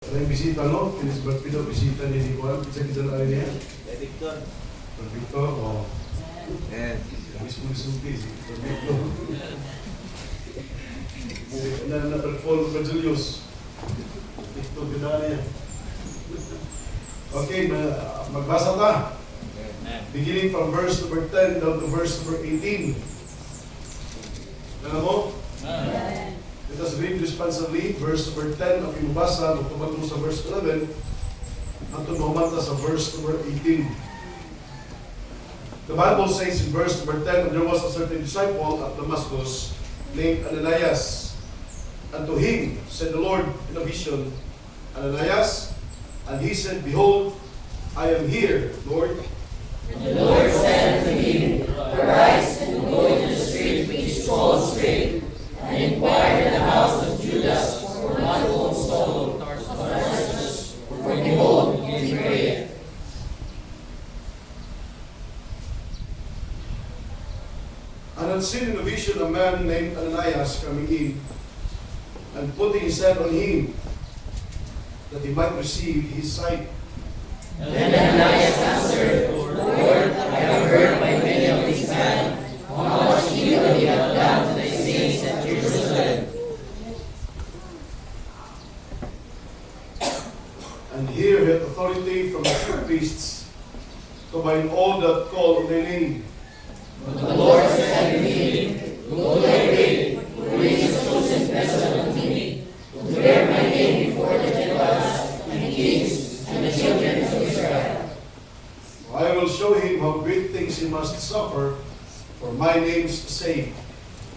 Ano yung bisita, no? Kinis birthday daw, bisita ni Juan. Isa kita na rin niya. Victor. Victor, o. Ayan. Mismo sulti, si Victor. Na-perform ka, Julius. Victor, ganda niya. Okay, magbasa ta. Beginning from verse number 10 down to verse number 18. Alam mo? Let us read responsibly. Verse number 10 ang pinubasa, magtubag mo sa verse 11, at tumamanta sa verse number 18. The Bible says in verse number 10, there was a certain disciple at Damascus named Ananias. And to him said the Lord in a vision, Ananias, and he said, Behold, I am here, Lord. And the Lord said unto him, Arise and go into the street which is called Straight, and inquire in the house of Judas for one old stone of Tarsus, for behold, he prayeth. And had seen in a vision a man named Ananias coming in, and putting his hand on him, that he might receive his sight. And Ananias answered, Lord, I have heard by many of these men how much evil he hath done to the saints at Jerusalem. And here he hath authority from the chief priests to bind all that call on thy name. But the Lord said unto him, Go thy way, for it is chosen vessel unto me, to bear my name before the Gentiles and kings and the children of Israel. For I will show him how great things he must suffer for my name's sake.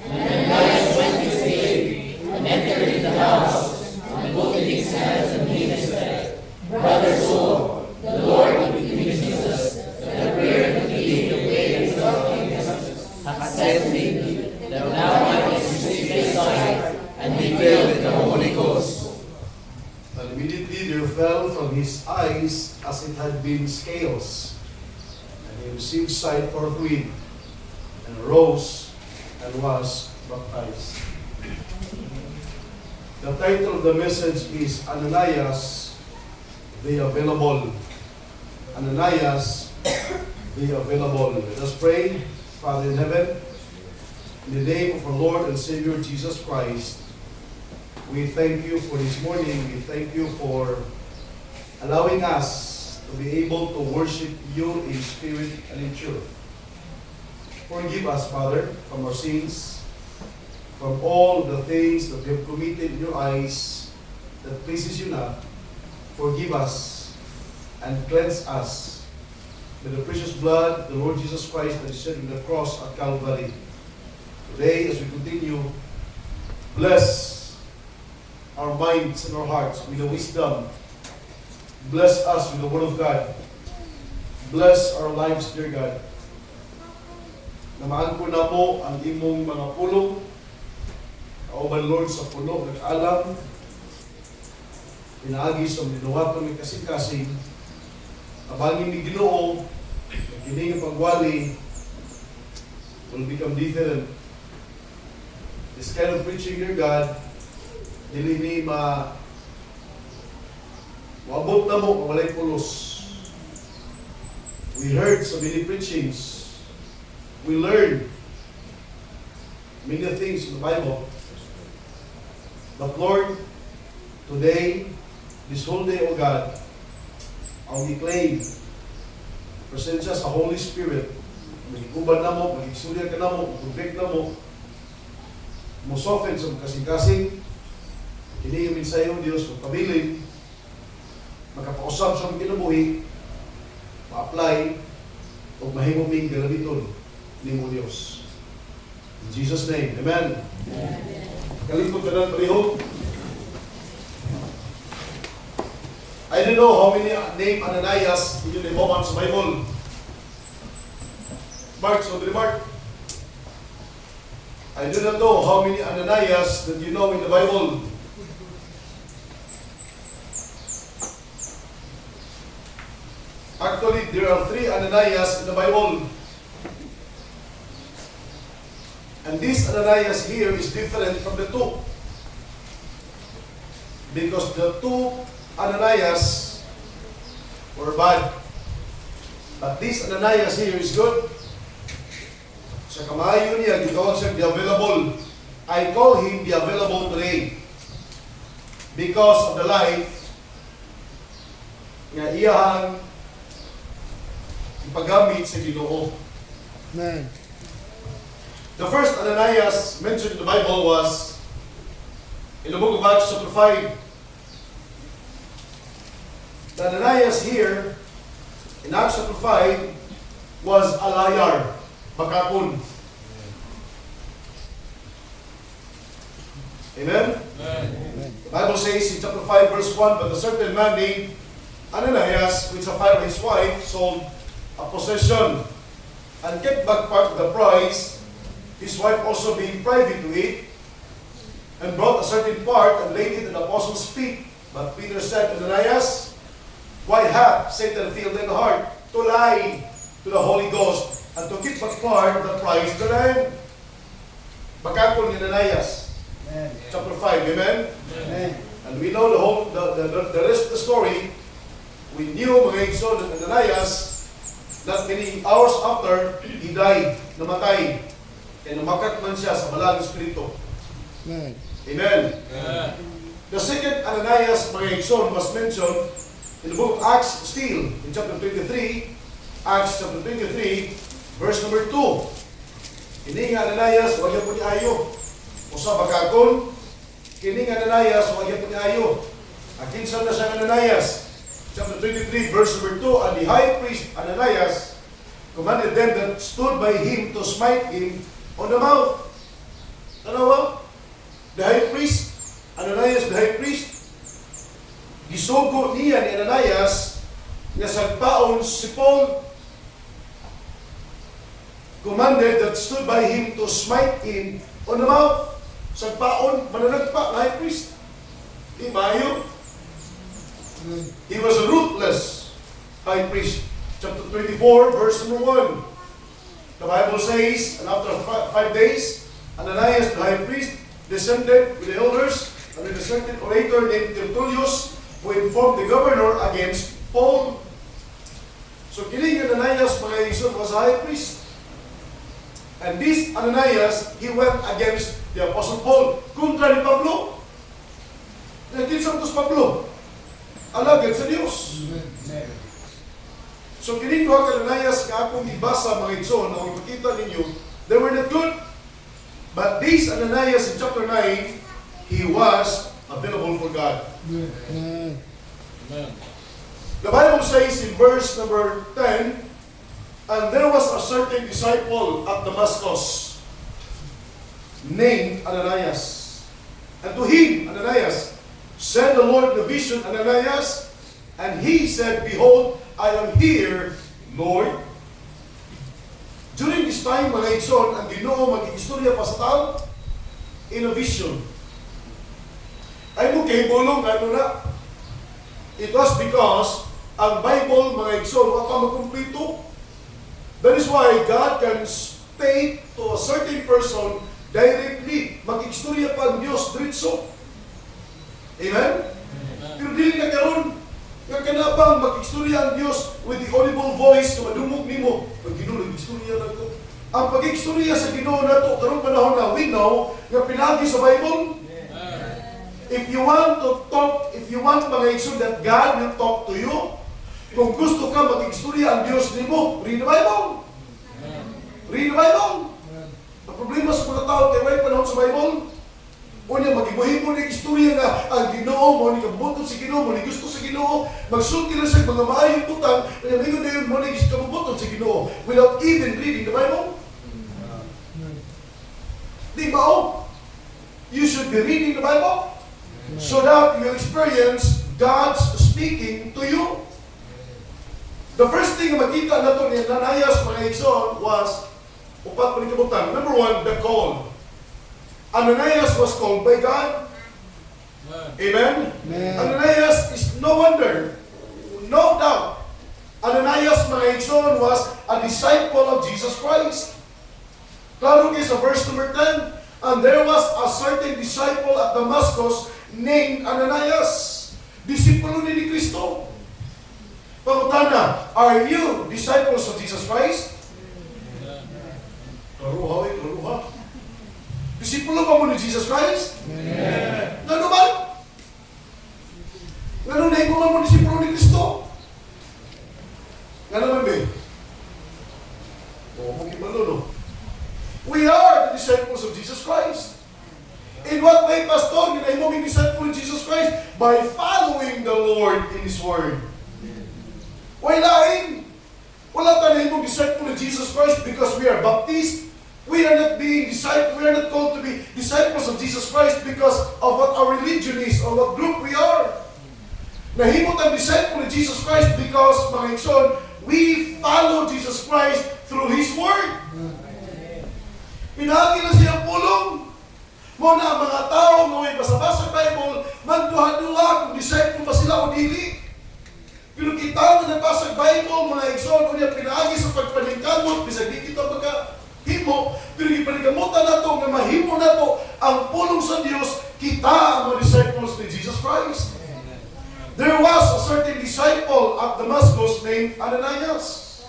And Ananias went his way, and entered into the house, and put his hands on him and said, Brother Saul, the Lord of Jesus, that appeared unto thee in the way of darkness, hath said to me, that thou mightest receive thy sight, and be filled with the Holy Ghost. And immediately there fell from his eyes as it had been scales. And he received sight forthwith, and arose, and was baptized. The title of the message is Ananias, the Available. Ananias, the Available. Let us pray. Father in heaven, in the name of our Lord and Savior Jesus Christ, we thank you for this morning. We thank you for allowing us to be able to worship you in spirit and in truth. Forgive us, Father, from our sins, from all the things that we have committed in your eyes that pleases you not. Forgive us and cleanse us with the precious blood of the Lord Jesus Christ that is shed on the cross at Calvary. Today, as we continue, bless our minds and our hearts with the wisdom. Bless us with the Word of God. Bless our lives, dear God. Namaan po na mo ang imong mga puno. Kauban, Lord, sa puno, nag-alam. Pinaagi sa minuwaton ng kasing-kasing. Abangin ni Ginoo, kining pagwali will become different. This kind of preaching, dear God, dili ni maabot na mo, mawalay pulos. We heard so many preachings. We learned many things in the Bible. But Lord, today, this whole day, O God, ang i-claim, presensya sa Holy Spirit, magikuban na mo, magigsulya ka na mo, mag-convict na mo, mo-soften sa kasing-kasing, hinihimin sa iyo, Diyos, magpabilin, makapausap sa mga kinabuhi, ma-apply, o mahimuming galabiton ni mo, Diyos. In Jesus' name, Amen. Kalipod ka na, pareho. I don't know how many name Ananias in yung limawan sa Bible. Mark, so Mark. I do not know how many Ananias that you know in the Bible. Actually, there are 3 Ananias in the Bible. And this Ananias here is different from the 2. Because the 2 Ananias were bad. But this Ananias here is good. Sa kamayo niya, gitawag siya the available. I call him the available today. Because of the life nga iyahang ipagamit sa Ginoo. Amen. The first Ananias mentioned in the Bible was in the book of Acts chapter 5. The Ananias here in Acts chapter 5 was a liar, bakakon. Amen? The Bible says in chapter 5 verse 1, but a certain man named Ananias, with Sapphira his wife, sold a possession and kept back part of the price, his wife also being privy to it, and brought a certain part and laid it at the apostles' feet. But Peter said, Ananias, why hath Satan filled thy heart to lie to the Holy Ghost and to keep back part of the price of the land? Bakakon ni Ananias. Amen. Chapter 5, amen? Amen. And we know the rest of the story. We knew mga igsoon that Ananias, that many hours after, he died, namatay, and namakak man siya sa balang espiritu. Amen. Amen? The second Ananias, mga igsoon, was mentioned in the book of Acts still, in chapter 23, Acts chapter 23, verse number 2. Kini nga Ananias, wag yan po ni ayo. Usa bakakon, kini nga Ananias, wag yan po ni ayo. Akinsan na siya Ananias. Chapter 23, verse number 2, and the high priest Ananias commanded them that stood by him to smite him on the mouth. Ano ba? The high priest, Ananias the high priest, gisugo niya ni Ananias nga sagpaon si Paul. Commanded that stood by him to smite him on the mouth. Sagpaon, mananagpa, high priest. Di maayo. He was a ruthless high priest. Chapter 24, verse number 1. The Bible says, and after 5 days, Ananias the high priest descended with the elders and with a certain orator named Tertullius, who informed the governor against Paul. So kining Ananias, mga igsoon, was a high priest. And this Ananias, he went against the Apostle Paul. Kontra ni Pablo. Nagkinsang tos Pablo. Alagad sa Diyos. So kining duha ka Ananias nga akong ibasa mga igsoon, na ipakita ninyo, they were not good. But this Ananias in chapter 9, he was available for God. Amen. The Bible says in verse number 10, and there was a certain disciple at Damascus named Ananias. And to him, Ananias, said the Lord in a vision, Ananias, and he said, behold, I am here, Lord. During this time, mga igsoon, ang Ginoo mag-istorya pa sa tao in a vision. Ay mo kay bulong, ano na? It was because ang Bible, mga igsoon, wala pa magkumpleto. That is why God can speak to a certain person directly. Mag-istorya pa ang Diyos diretso. Amen? Pero dili na karon nga kanabang mag-istorya ang Diyos with the audible voice na madumog nimo. Pag Ginoo nag-istorya na to. Ang pag-istorya sa Ginoo na to, karong panahon na we know nga pinagi sa Bible. If you want to talk, if you want mga igsoon that God will talk to you, kung gusto ka mag-istorya ang Diyos nimo, read the Bible. Read the Bible. Ang problema sa mga tao kay way panahon sa Bible, o niya, mag-ibuhin mo ng istorya nga ang Ginoo mo, ni kabubuton si Ginoo mo, ni gusto sa Ginoo, magsulti na sa mga maayong putang, kaya may na yun mo, ni kabubuton si Ginoo, without even reading the Bible. Di ba o? You should be reading the Bible so that you experience God's speaking to you. The first thing na makita na ito ni Ananias, mga igsoon, was, upat pa ni kabutan. Number one, the call. Ananias was called by God. Amen? Amen. Ananias is no wonder, no doubt. Ananias, mga igsoon, was a disciple of Jesus Christ. Klaro kayo sa verse number 10, and there was a certain disciple at Damascus named Ananias. Disipulo ni Kristo. Pangutana, are you disciples of Jesus Christ? Karuha, karuha. Disipulo pa mo ni Jesus Christ? Amen. Nga naman? Nga naman na mo mo disipulo ni Kristo? Nga naman ba? O, makibalo, no? We are the disciples of Jesus Christ. In what way, Pastor? Ginay mo may disciple of Jesus Christ? By following the Lord in His Word. Wala tayo mong disciple of Jesus Christ because we are Baptist. We are not being disciples. We are not called to be disciples of Jesus Christ because of what our religion is or what group we are. Nahimot ang disciple of Jesus Christ because, mga ikson, we follow Jesus Christ through His Word. Pinagi na siyang pulong. Muna ang mga tao na may basa-basa Bible, magduha-duha kung disciple ba sila o dili. Pero kita na nabasa Bible, mga ikson, o niya pinagi sa pagpaningkamot, bisag di kita magkahimo, pero ipanigamutan na ito, nga mahimo na ito, ang pulong sa Diyos, kita ang mga disciples ni Jesus Christ. There was a certain disciple at Damascus named Ananias.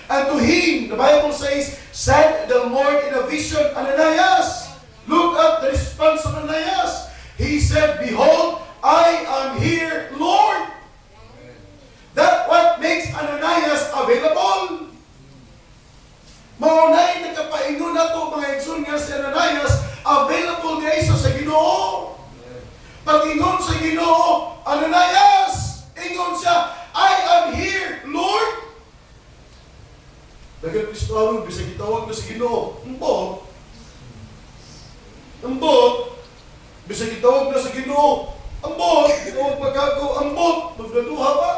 And to him, the Bible says, said the Lord in a vision, Ananias. Look at the response of Ananias. He said, behold, I am here, Lord. That what makes Ananias available. Maunay nagkapaingon na ito, mga igsoon nga si Ananias, available nga isa sa Ginoo. Pag-ingon sa Ginoo, Ananias, ingon siya, I am here, Lord. Dagang Kristohanon, bisa gitawag na si Ginoo. Ambot, bisa gitawag na sa Ginoo. Ambot, gitawag pagkako, ambot, magdaduha pa.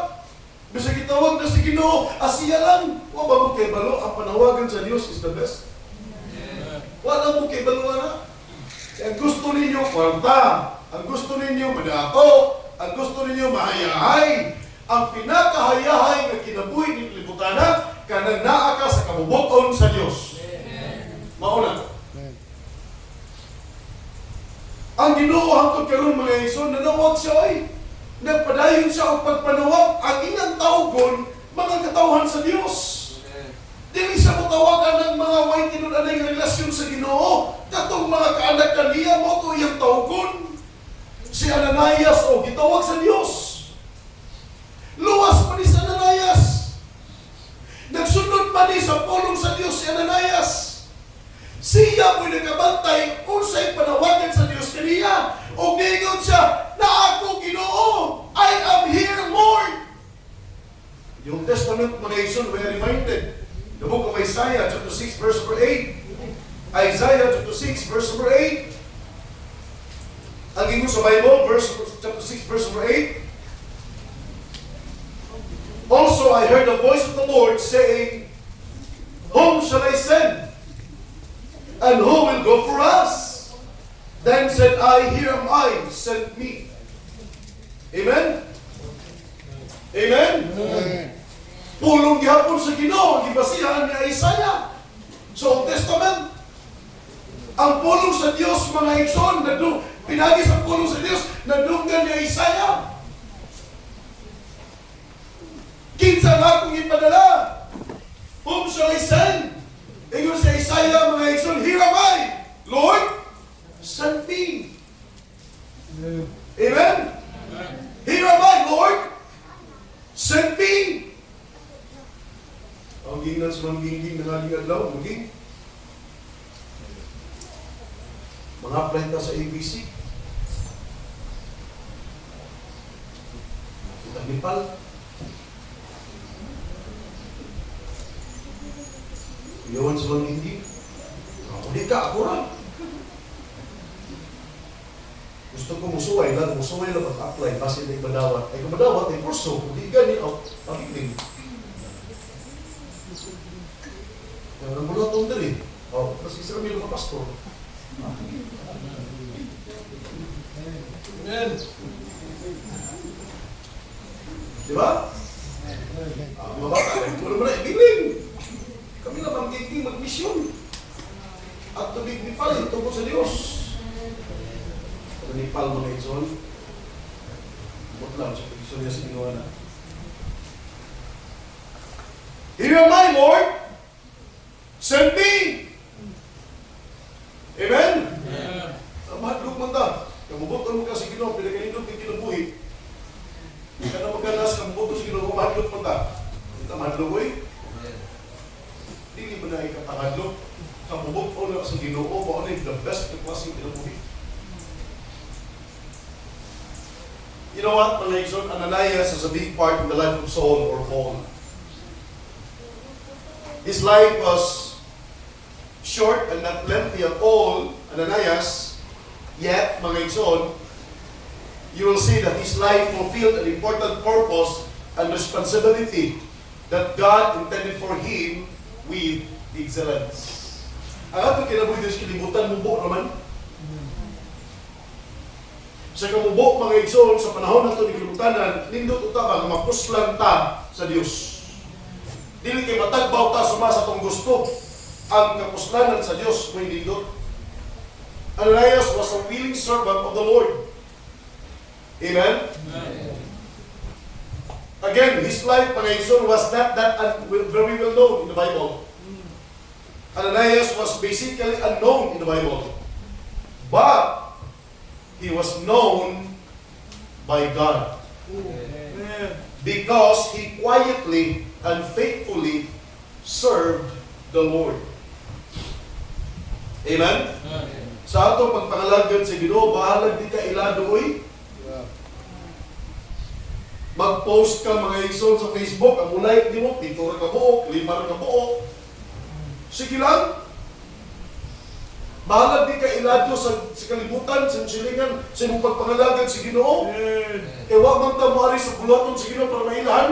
Bisa gitawag na sa Ginoo, asiya lang. Wa ba mo kay balo, ang panawagan sa Dios is the best. Wala mo kay balo na. Ang gusto ninyo, kwarta. Ang gusto ninyo, madato. Ang gusto ninyo, mahayahay. Ang pinakahayahay na kinabuhi ni Piliputana, kanang naa ka sa kabubuton sa Dios. Mauna. Ang Ginoo hangtod karon mga igsoon, nanawag siya ay. Nagpadayon siya og pagpanawag ang ilang tawgon, mga katawhan sa Dios. Dili siya matawagan ng mga way tinud-anay nga relasyon sa Ginoo. Katong mga kaanak kaniya mo to iyang tawgon. Si Ananias o gitawag sa Dios. Luwas pa ni si Ananias. Nagsunod pa ni sa pulong sa Dios si Ananias. Siya mo'y nagabantay unsay panawagan sa Dios kaniya. O gingon siya, na ako Ginoo, I am here, Lord. Yung Testament, mga igsoon, we are reminded. The book of Isaiah, chapter 6, verse number 8. Isaiah, chapter 6, verse number 8. Ang gingon sa Bible, chapter 6, verse number 8. Also, I heard the voice of the Lord saying, whom shall I send? And who will go for us? Then said I, here am I, send me. Amen? Amen? Amen. Pulong gihapon sa Ginoo, ang gibasihan ni Isaiah. Sa Old Testament, ang pulong sa Dios, mga igsoon, pinagi sa pulong sa Dios, nadunggan ni Isaiah. Kinsa nga akong ipadala? Whom shall I send? Ingon si Isaiah, mga igsoon, here am I, Lord, send me. Amen? Here am I, Lord, send me. Ang gingan sa mangginging ng aling adlaw, maging mga planta sa ABC. Itang Nepal. Iyawan sa mangginging. Hindi ka, ako rin. Gusto ko musuway lang pag-apply base na ibadawat. Ay kumadawat, ay kurso, hindi gani ang pakiling. Kaya nang mula itong dali. Kasi isa kami mga pastor. Amen. Diba? Mga bata, wala mo na ibiling. Kami na magiging mag-mission. At tubig ni Pal, tungkol sa Diyos. Nepal, mga igsoon, Bot lang sa pagsurya sa Ginoo na. Here am I, Lord. Send me. Amen? Mahadlok man ta. Kamubuton mo ka sa Ginoo, pinakaindot ng kinabuhi. Hindi ka na magkanas, kamubuton sa Ginoo, mahadlok man ta. Hindi ka mahadlok, oy. Hindi mo na ikatahadlok. Kamubuton na sa Ginoo, mauna yung the best na klaseng kinabuhi. You know what, mga Igsoon, Ananias is a big part in the life of Saul or Paul. His life was short and not lengthy at all, Ananias, yet, mga Igsoon, you will see that his life fulfilled an important purpose and responsibility that God intended for him with excellence. Ang atong kinabuhi Diyos kilibutan, mubo naman. Sa kamubo, mga Igsoon, sa panahon na ito ni kilibutanan, nindot uta nga mapuslan ta sa Diyos. Dili kay matagbaw ta suma sa itong gusto. Ang kapuslanan sa Diyos may nindot. Ananias was a willing servant of the Lord. Amen? Again, his life, mga Igsoon, was not that very well known in the Bible. Ananias was basically unknown in the Bible. But he was known by God. Because he quietly and faithfully served the Lord. Amen? Sa ato pagpangalagan sa Ginoo, bahalag di ka ilado, oy. Mag-post ka, mga Igsoon, sa Facebook, ang mulay di mo, 7 ka buok, 5 ka buok. Sige lang. Bahalag di ka ilado sa kalibutan, sa silingan, sa imong pagpangalagan sa Ginoo. Ewa man ta moari sa bulaton sa Ginoo para mailahan.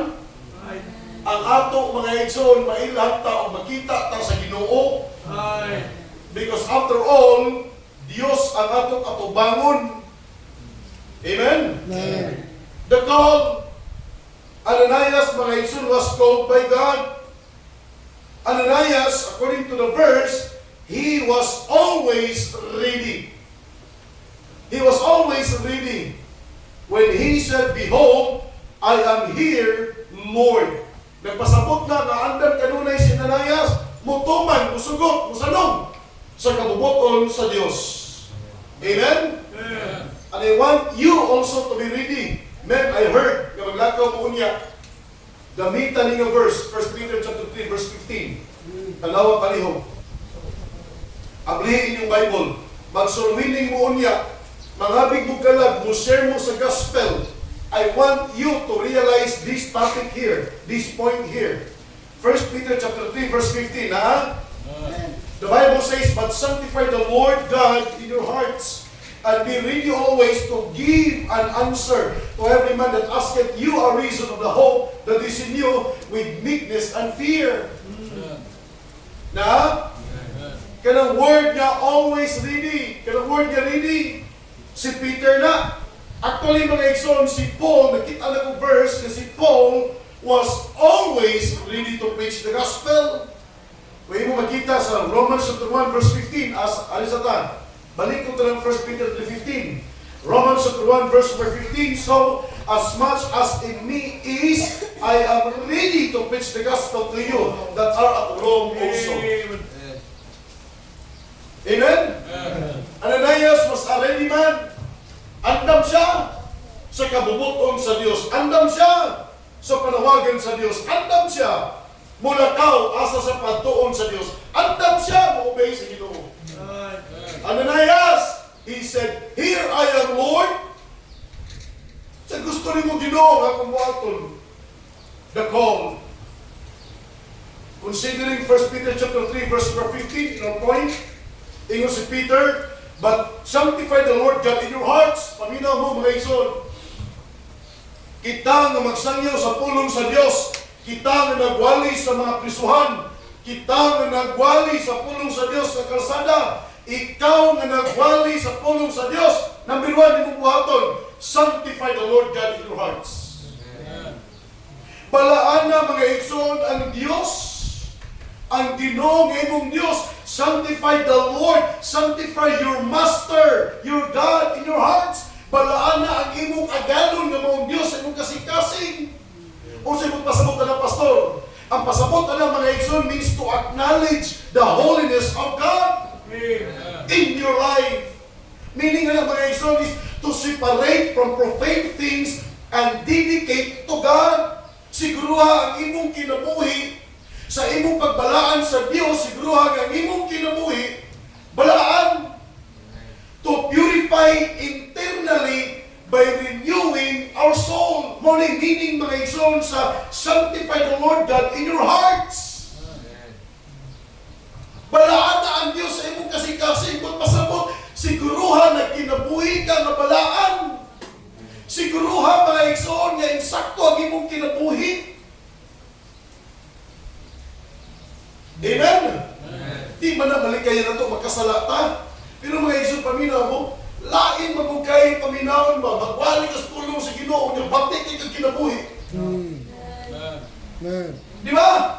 Ang ato, mga Igsoon, mailahan ta o makita ta sa Ginoo. Because after all, Dios ang atong atubangon. Amen? Amen. The call, Ananias, mga Igsoon, was called by God. Ananias, according to the verse, he was always ready. He was always ready. When he said, "Behold, I am here, Lord." Nagpasabot na nga andam kanunay si Ananias, mutuman, musugot, musanong sa kabubuton sa Diyos. Amen? And I want you also to be ready. Men, I heard nga maglakaw mo unya. Gamitan ninyo verse, 1 Peter chapter 3, verse 15. Tanawa palihog. Ablihin yung Bible. Magsulwining mo unya. Mangabig mo kalag, mo share mo sa gospel. I want you to realize this topic here, this point here. 1 Peter chapter 3, verse 15. The Bible says, "But sanctify the Lord God in your hearts, and be ready always to give an answer to every man that asketh you a reason of the hope that is in you with meekness and fear." Na? Kanang word niya always ready. Kanang word niya ready. Si Peter na. Actually, mga Igsoon, si Paul, nakita na ko verse na si Paul was always ready to preach the gospel. Kung mo makita sa Romans chapter 1, verse 15, alisatan. Balik ko ito ng 1 Peter 3:15. Romans chapter 1, verse 15, "So, as much as in me is, I am ready to preach the gospel to you that are at Rome also." Amen? Ananias was a ready man. Andam siya sa kabubuton sa Diyos. Andam siya sa panawagan sa Diyos. Andam siya mulakaw asa sa pagtuon sa Diyos. Andam siya mo-obey sa Ginoo. Ananias, he said, "Here I am, Lord." Sa gusto ni mo Ginoo nga kumuaton the call. Considering 1 Peter chapter 3, verse 15, in our point, ingon si Peter, "But sanctify the Lord God in your hearts." Paminaw mo, mga Igsoon. Kita nga magsangyaw sa pulong sa Diyos. Kita nga nagwali sa mga prisuhan. Kita nga nagwali sa pulong sa Diyos sa kalsada. Ikaw nga nagwali sa pulong sa Diyos. Number 1, imong buhaton, sanctify the Lord God in your hearts. Balaan na, mga Igsoon, ang Diyos, ang Ginoo nga imong Diyos. Sanctify the Lord, sanctify your Master, your God in your hearts. balaan na ang imong agalon nga maong Diyos sa imong kasing-kasing. O sa imong pasabot na pastor, ang pasabot na mga igsoon means to acknowledge the holiness of God in your life. Meaning na mga igsoon is to separate from profane things and dedicate to God. Siguruha ang imong kinabuhi sa imong pagbalaan sa Dios, siguruha ang imong kinabuhi balaan to purify internally by renewing our soul. Morning meaning mga igsoon sa sanctify the Lord God in your hearts. Balaan na ang Diyos sa imong kasing-kasing kung pasabot, siguruha na kinabuhi ka na balaan. Siguruha mga igsoon nga insakto ang imong kinabuhi. Amen? Di man na balik kayo na ito, magkasalata. Pero mga igsoon, paminaw mo, lain magugay paminawon ba, magwali ka sa tulong sa Ginoo, nga batik ikang kinabuhi. Amen. Di ba?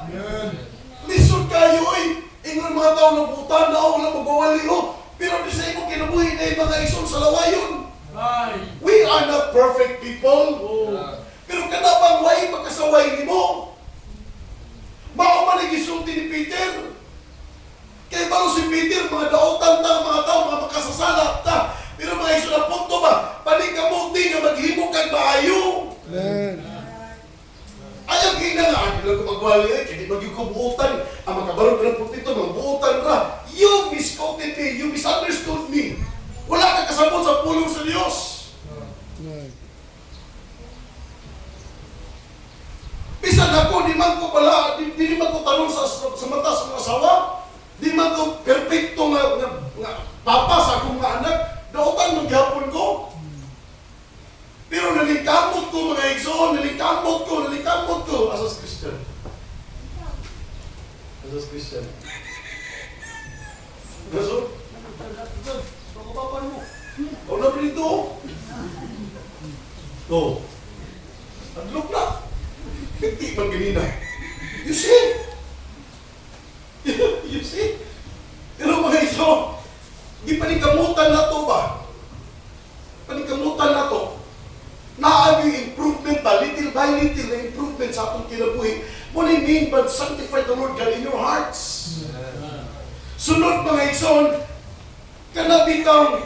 Lisod kayo ingon mga tao na butan na ako na magwawali pero di sa imong kinabuhi na yung mga igsoon sa lawayon. We are not perfect people. Pero kanabang way magkasaway ni mo. Mao man ang gisulti ni Peter. Kaya balo si Peter, mga daotan ta, mga tao, mga makasasala ta. Pero mga igsoon na punto ba, panikamuti nga maghimo kag maayo. Amen. Ayaw gina nga, hindi lang ko magwali kaya di magigkubuutan. Ang makabarog ng putito, magbuutan ra. You misquoted me, you misunderstood me. Wala ka kasabot sa pulong sa Diyos. Amen. Bisan ako, di man ko pala, di man ko tanong sa mata sa mga asawa. Di man ko perfecto nga papa sa akong mga anak. Daotan maghapon ko. Pero nalingkamot ko mga igsoon, nalingkamot ko as Christian. As Christian. Gaso? Pakapapan mo. O na brito. O. Adlok na. Hindi man ganina. You see? You see? Pero mga igsoon, di panikamutan na to ba? Panikamutan na to. Naagi improvement ba? Little by little na improvement sa atong kinabuhi. What do you mean but sanctify the Lord God in your hearts? Sunod mga igsoon, kana bitang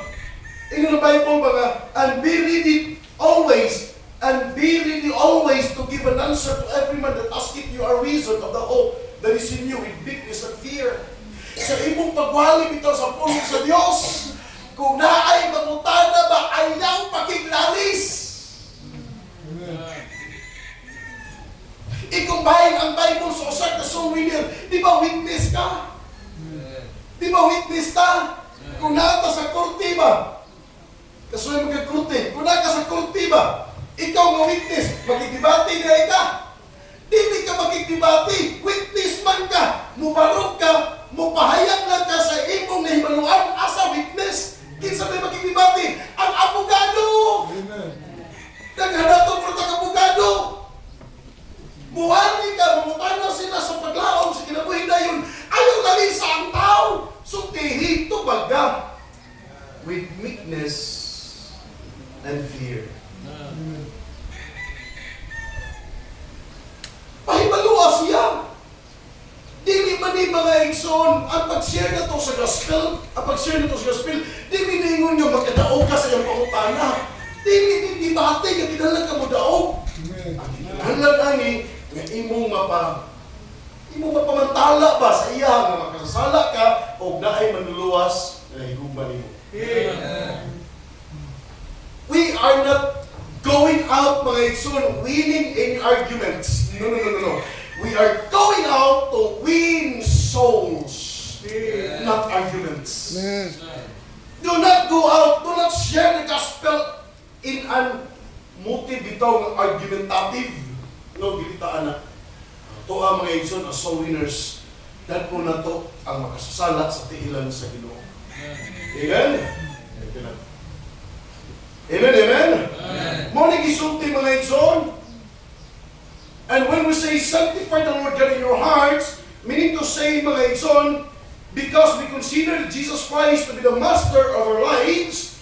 in the Bible mga, and be ready always to give an answer to every man that asketh you a reason of the hope that is in you with meekness and fear. Sa imong pagwali bitaw sa pulong sa Dios, kung naay mangutana ba, ayaw pakiglalis. Ikumbahing ang Bible sa usak na soul winner, di ba witness ka? Di ba witness ka? Kung naata sa korte ba? Kasuhay magkakorte. Kung naata sa korte ba? Ikaw nga witness, magkikibati na ika. Dili ka magkikibati, witness man ka. Mubarog ka, mupahayag lang ka sa imong nahimaluan asa witness. Kinsa may magkikibati? Ang abogado! Naghanatong pro abogado. Buhani ka, mamutano sila sa paglaom sa kinabuhi na yun. Ayaw dali sa ang tao. So, tihito baga with meekness and fear. Pahibalua siya. Dili man ni mga igsoon, ang pag-share na to sa gospel, dili ningon nyo magkadaog ka sa iyong pangutana. Dili bate nga kinalang ka mo daog. Ang kinalang ani, nga imong mapamantala ba sa iya nga makasasala ka o naay manluluwas na higugma nimo. We are not going out mga igsoon winning any arguments. No. We are going out to win souls, not arguments. Amen. Do not go out, do not share the gospel in an motive bitaw ng argumentative. No, gilitaan na. Ito ang mga igsoon, as soul winners. Dahil po na ito ang makasasala sa tiilan sa Ginoo. Amen? Amen? Morning isulti mga igsoon. And when we say, sanctify the Lord God in your hearts, meaning to say mga igsoon, because we consider Jesus Christ to be the master of our lives,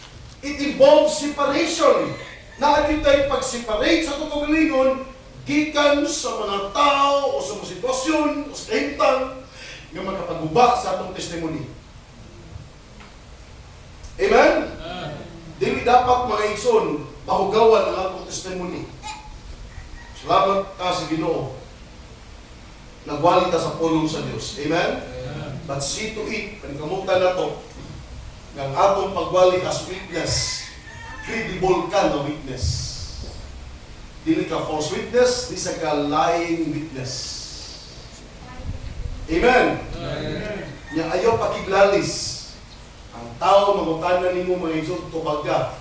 It involves separation. Naagin tayo pag-separate sa itong kagalingon, gikan sa mga tao o sa mga sitwasyon o sa kahimtang nga makapaguba sa atong testimony. Amen? Dili dapat mga igsoon mahugawan ang atong testimony. Salamat ka sa Ginoo. Nagwali ta sa pulong sa Dios. Amen? But see to it, panikamutan na to, nga ang atong pagwali as witness, credible ka na witness. Dili ka false witness, di sa ka lying witness. Amen? Nya ayaw pakiglalis. Ang tao mangutana nimo mga igsoon tubaga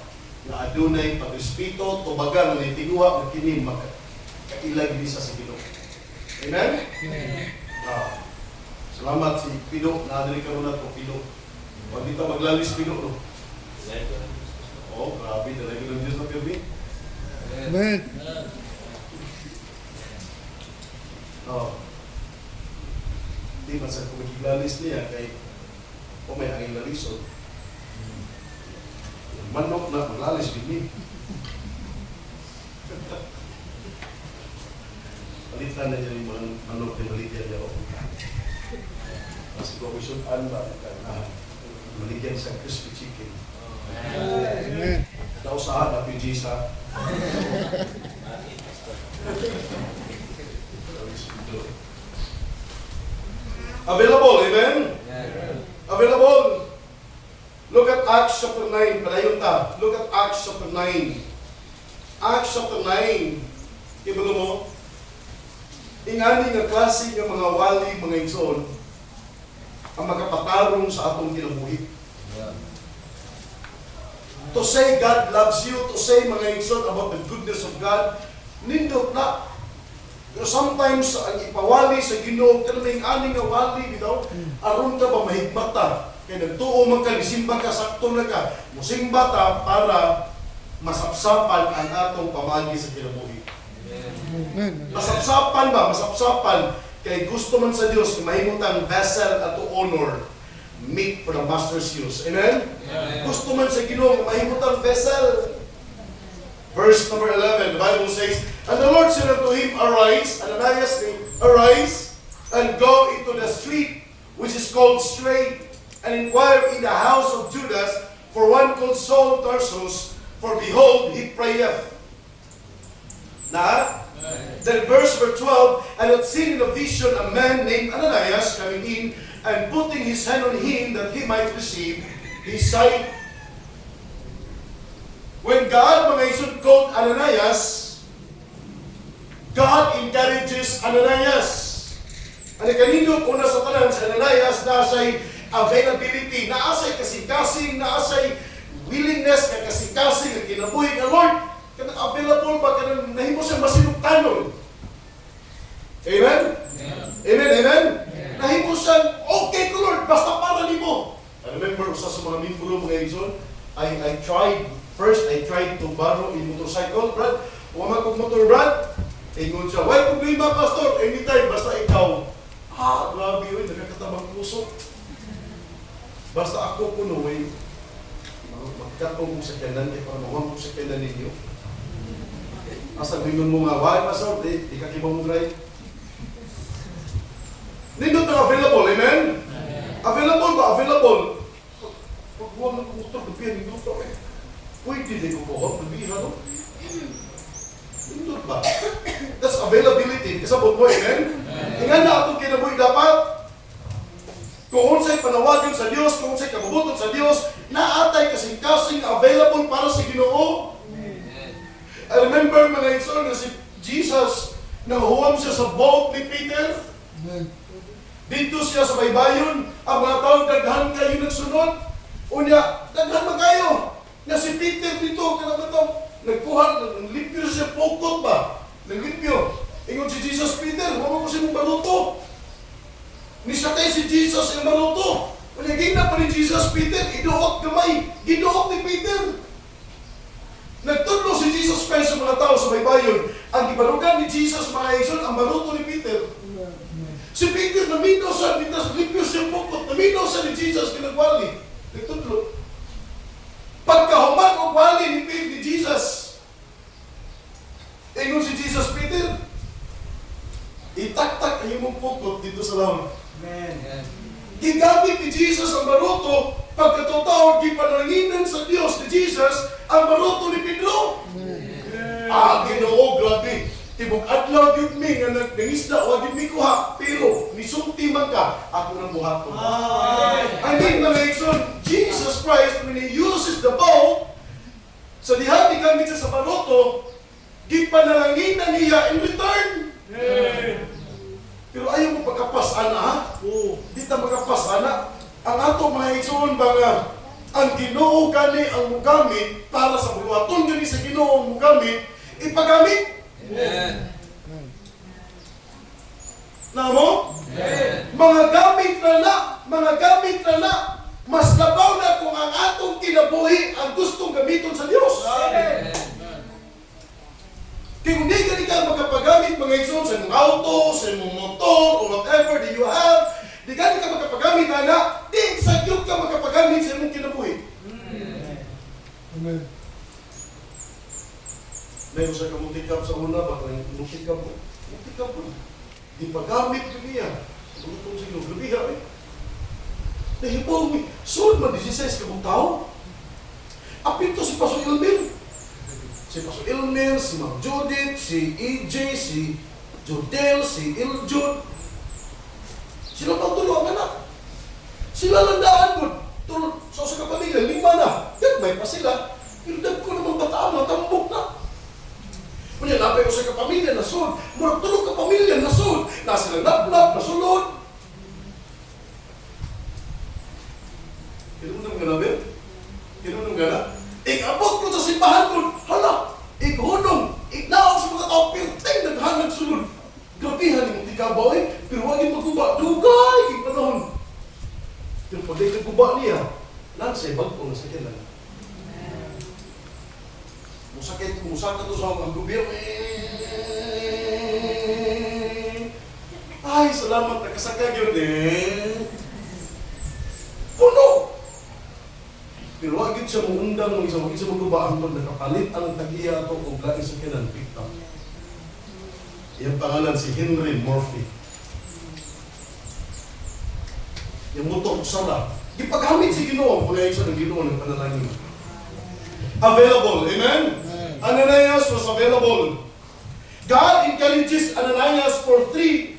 nga adunay pagrespeto, tubaga nga nitinuha nga kini makailag bisa sa Ginoo. Amen? Salamat si Pido, naadali ka muna po Pido. Huwag dito maglalis Pido, no? Oh, grabe, talaga ng Diyos na pirmi. Amen. Hindi man sa kumikiglalis niya, kay may angin lalisod. Manok na, maglalis din Palitan na niya yung mga manok na maligyan niya. Kasi kung isunan ba, maligyan sa crispy chicken. Amen. Nausahan na PG sa available, amen? Available. Look at Acts chapter 9. Padayon ta. Look at Acts chapter 9. Acts chapter 9. Ibalo mo? Ingani nga klase ng mga wali, mga igsoon, ang magkapatarong sa atong kinabuhi. To say God loves you, to say mga igsoon about the goodness of God, nindot na. Pero sometimes, ang ipawali sa Ginoo, kanaming ani nga wali, bitaw, aron ka ba mahigmata? Kaya nagtuo man ka, nisimba ka, sakto na ka, musimba ta para masapsapan ang atong pamagi sa kinabuhi. Amen. Masapsapan ba? Masapsapan. Kaya gusto man sa Diyos, mahimutang vessel at to honor, meet for the master's use. Amen? Gusto man sa Ginoo, mahimutang vessel. Verse number 11, the Bible says, and the Lord said unto him, arise, Ananias name, arise, and go into the street, which is called Straight, and inquire in the house of Judas for one called Saul of Tarsus, for behold, he prayeth. Now, then verse number 12, and had seen in a vision a man named Ananias coming in, and putting his hand on him that he might receive his sight. When God, mga isod, called Ananias, God encourages Ananias. Ano kanino una sa tanan sa Ananias, naasay availability, naasay kasing-kasing, naasay willingness, kasing-kasing, at kinabuhi nga Lord, kanang available ba, kanang nahimo siya masinugtanon. Amen? Amen, amen? Nahimo siya, okay ko Lord, basta para ni mo. I remember, usa sa mga membro mga igsoon, I tried to borrow a motorcycle, Brad. Huwag kong motor, Brad. Ingon siya, why problema, Pastor? Anytime, basta ikaw. Grabe yun, nagkakatabang puso. Basta ako kuno, magkatong sa kanan, para mawang sa kanan ninyo. Asa bingon mo nga, why, Pastor? Di ka kiba mo drive. Nindot na available, amen? Available ba? Available. Pag huwag ng motor, gabihan nindot na, pwede din ko kuhot, nabihan, no? Nindot ba? That's availability. Kasabot mo, amen? Ingan na itong kinabuhi dapat. Kung unsay panawagan sa Diyos, kung unsay kabubuton sa Diyos, naatay kasing-kasing available para sa Ginoo. I remember mga igsoon na si Jesus, nahuwam siya sa boat ni Peter. Dito siya sa baybayon, ang mga tao daghan kayo nagsunod. Unya, daghan magayo. Na si Peter dito, nagkuhan, naglipyo siya, pokot ba? Naglipyo. Ingon si Jesus, Peter, huwag ko siya mong baluto. Nisatay si Jesus yung baluto. Unya, gina pa ni Jesus, Peter, iduot kamay. Giduot ni Peter. Nagtudlo si Jesus Christ sa mga tao sa baybayon. Ang ibalugan ni Jesus, mga igsoon, ang baluto ni Peter. Si Peter, naminaw siya, naglipyo siya, pokot. Naminaw siya ni Jesus, kinagwali. Nagtudlo. Pagkahuman imong pukot dito sa laon. Amen. Gigamit ni Jesus ang baruto pagkatotoo gipananginan sa Dios ni Jesus ang baruto ni Pedro. Ginoo, grabe. Tibok adlaw gyud mi nga nangisda wa gyud mi kuha, pero nisulti man ka, ako nang buhaton. I mean, mga igsoon, Jesus Christ, when He uses the bow, sa diha ni gamit sa baruto, gipananginan niya in return. Pero ayaw mo pagkapas-ana, ha? Di ta magkapas-ana. Ang ato mga igsoon ba nga, ang Ginoo gani ang mugamit para sa buluhaton gani sa Ginoo ang mugamit, ipagamit. Amen. Namo? Amen. Mga gamit na na, mas labaw na kung ang atong kinabuhi ang gustong gamiton sa Dios. Amen. Kaya kung di ka ka magkapagamit mga igsoon sa imong auto, sa imong motor, or whatever that you have, di ka magkapagamit na, di sa Diyos ka magkapagamit sa imong kinabuhi. Amen. Dahil sa kamutikap sa una, baka yung mutikap mo. Di pagamit ko niya. Tulutong sa iyo, lubiha eh. Nahibaw mo, soon man 16 kabong tao. Apito si Pastor Elmer. Si Pastor Elmer, si Ma'am Judith, si EJ, si Jodel, si Iljud. Sila pang tulong anak. Sila landaan ko. Tulong sa kapamilya, 5 na. Gagmay pa sila. Pero dag ko naman bataan, matambok na. Kunya, napay ko sa kapamilya na sud. Murag tulong kapamilya na sud. Nasa lang naplap, nasulod. Kinunong ka na, Ben? Kinunong ka na? Ikabot ko sa simbahan ko. Hala! Ighunong! Ignaog sa mga tao. Pirting naghanag sulod. Grabihan yung tikabaw eh. Pero huwag yung magkuba. Dugay! Ipanahon. Pero pag di nagkuba niya, lansay, bagpo na sa kailan. Musakit to sa mga gobyerno. Ay, salamat, nakasakag yun eh. Puno! Pero wag yun siya mungundang, wag siya magubaan pag nakapalit ang tagiya ito kung kain sa kinan, pikta. Iyang pangalan si Henry Murphy. Yung motor sala. Gipagamit si Ginoo, kaya siya ng Ginoo ng panalangin. Available, amen? Ananias was available. God encourages Ananias for three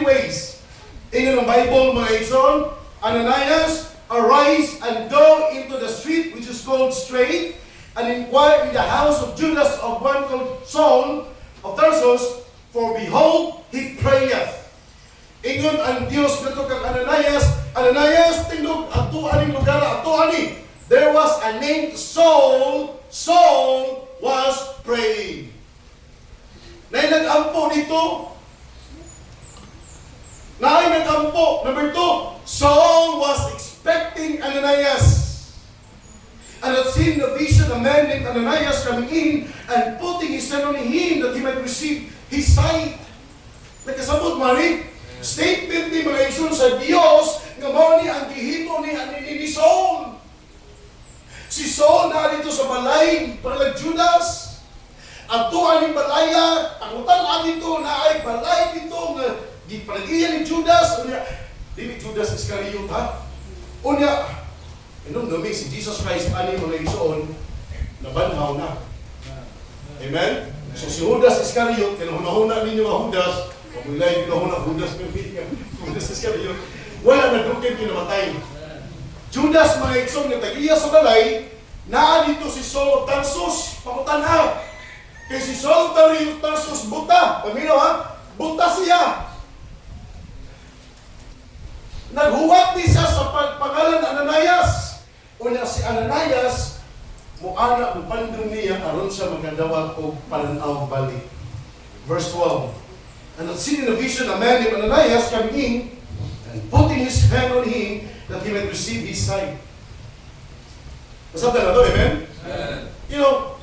ways. Tingnan ang Bible, mga igsoon. Ananias, arise and go into the street which is called Straight, and inquire in the house of Judas of one called Saul of Tarsus, for behold, he prayeth. Ingon ang Dios nato kang Ananias, tindog ato aning lugar, ato ani. There was a named Saul. Saul was praying. Nay nag-ampo dito. Nay nag-ampo. Number 2, Saul was expecting Ananias. And had seen the vision, a man named Ananias coming in and putting his hand on him that he might receive his sight. Nagkasabot, Mari. Statement ni mga igsoon sa Dios nga mao ni ang gihimo ni Saul. Si Saul na dito sa balay para Judas. Ang tuan ni balaya, tangutan dito na ay balay dito nga gipanagiyan ni Judas. Unya, dili Judas Iscariot ha. Unya, inong dumi si Jesus Christ ani mga igsoon nabanhaw na. Amen. So si Judas Iscariot, kinahuna ninyo nga Judas, pagulay kinahuna Judas Judas Iscariot, wala na dukit kinamatay. Judas mga igsoon nga tagiya sa balay, naa dito si Saul of Tarsus, pakutanaw. Kay si Saul of Tarsus buta, paminaw ha, buta siya. Naghuwat ni siya sa pangalan Ananias. Una si Ananias, muana ang pandong niya, aron siya magkadawat o palanaw balik. Verse 12. And had seen in a vision a man named Ananias coming in, and putting his hand on him, that he might receive his sight. Masabda na to, amen? You know,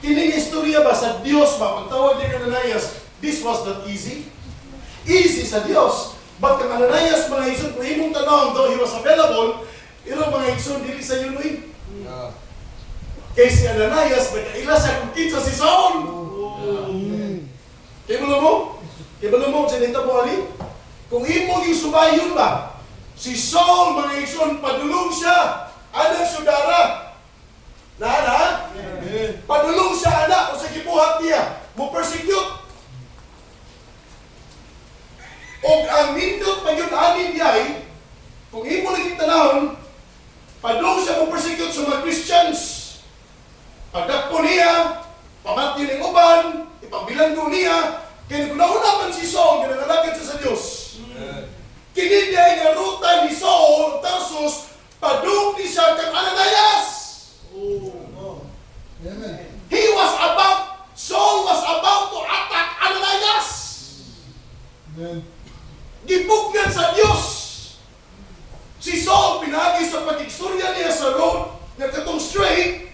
kining istorya ba sa Dios ba, pagtawag niya kang Ananias, this was not easy. Easy sa Dios. But kang Ananias, mga igsoon, kung imong tanong, though he was available, pero mga igsoon, dili sa yunoy. Kay si Ananias, nagkaila siya kung kitsa si Saul. Kaya mo na mo? Kaya mo na mo, sinita po ali? Kung imo yung sumayon ba, si Saul, mga igsoon, padulong siya, anang sudara. Na? Padulong siya, anak, kung sa gibuhat niya, mo persecute. O ang nindot pa yun, anin yay, kung imo naging tanahon, padulong siya mo persecute sa mga Christians. Pagdakpo niya, pamatyo ng uban, ipagbilanggo niya, kaya nagunaman si Saul, ginangalagad siya sa Diyos. Kini niya nga ruta ni Saul, Tarsus, padung ni siya kang Ananias. Saul was about to attack Ananias. Gibugnan sa Diyos. Si Saul, pinagi sa pag-istorya niya sa road, nga katong straight,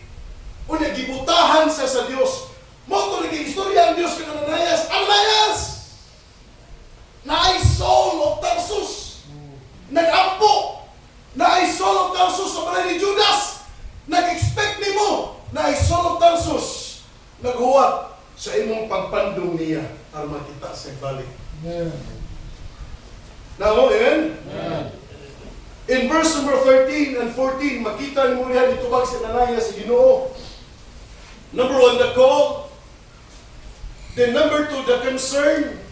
o nagibutahan siya sa Diyos. Moto nag-istorya ang Diyos kang Ananias. Ananias! Naay Saul of Tarsus. Nag-ampo. Naay Saul of Tarsus sa balay ni Judas. Nag-expect ni mo. Naay Saul of Tarsus. Naghuwat sa imong pagpandong niya para makita sa balik. Now, amen? In verse number 13 and 14, makita mo yan itubag si Ananias sa Ginoo. Number 1, the call. Then number 2, the concern.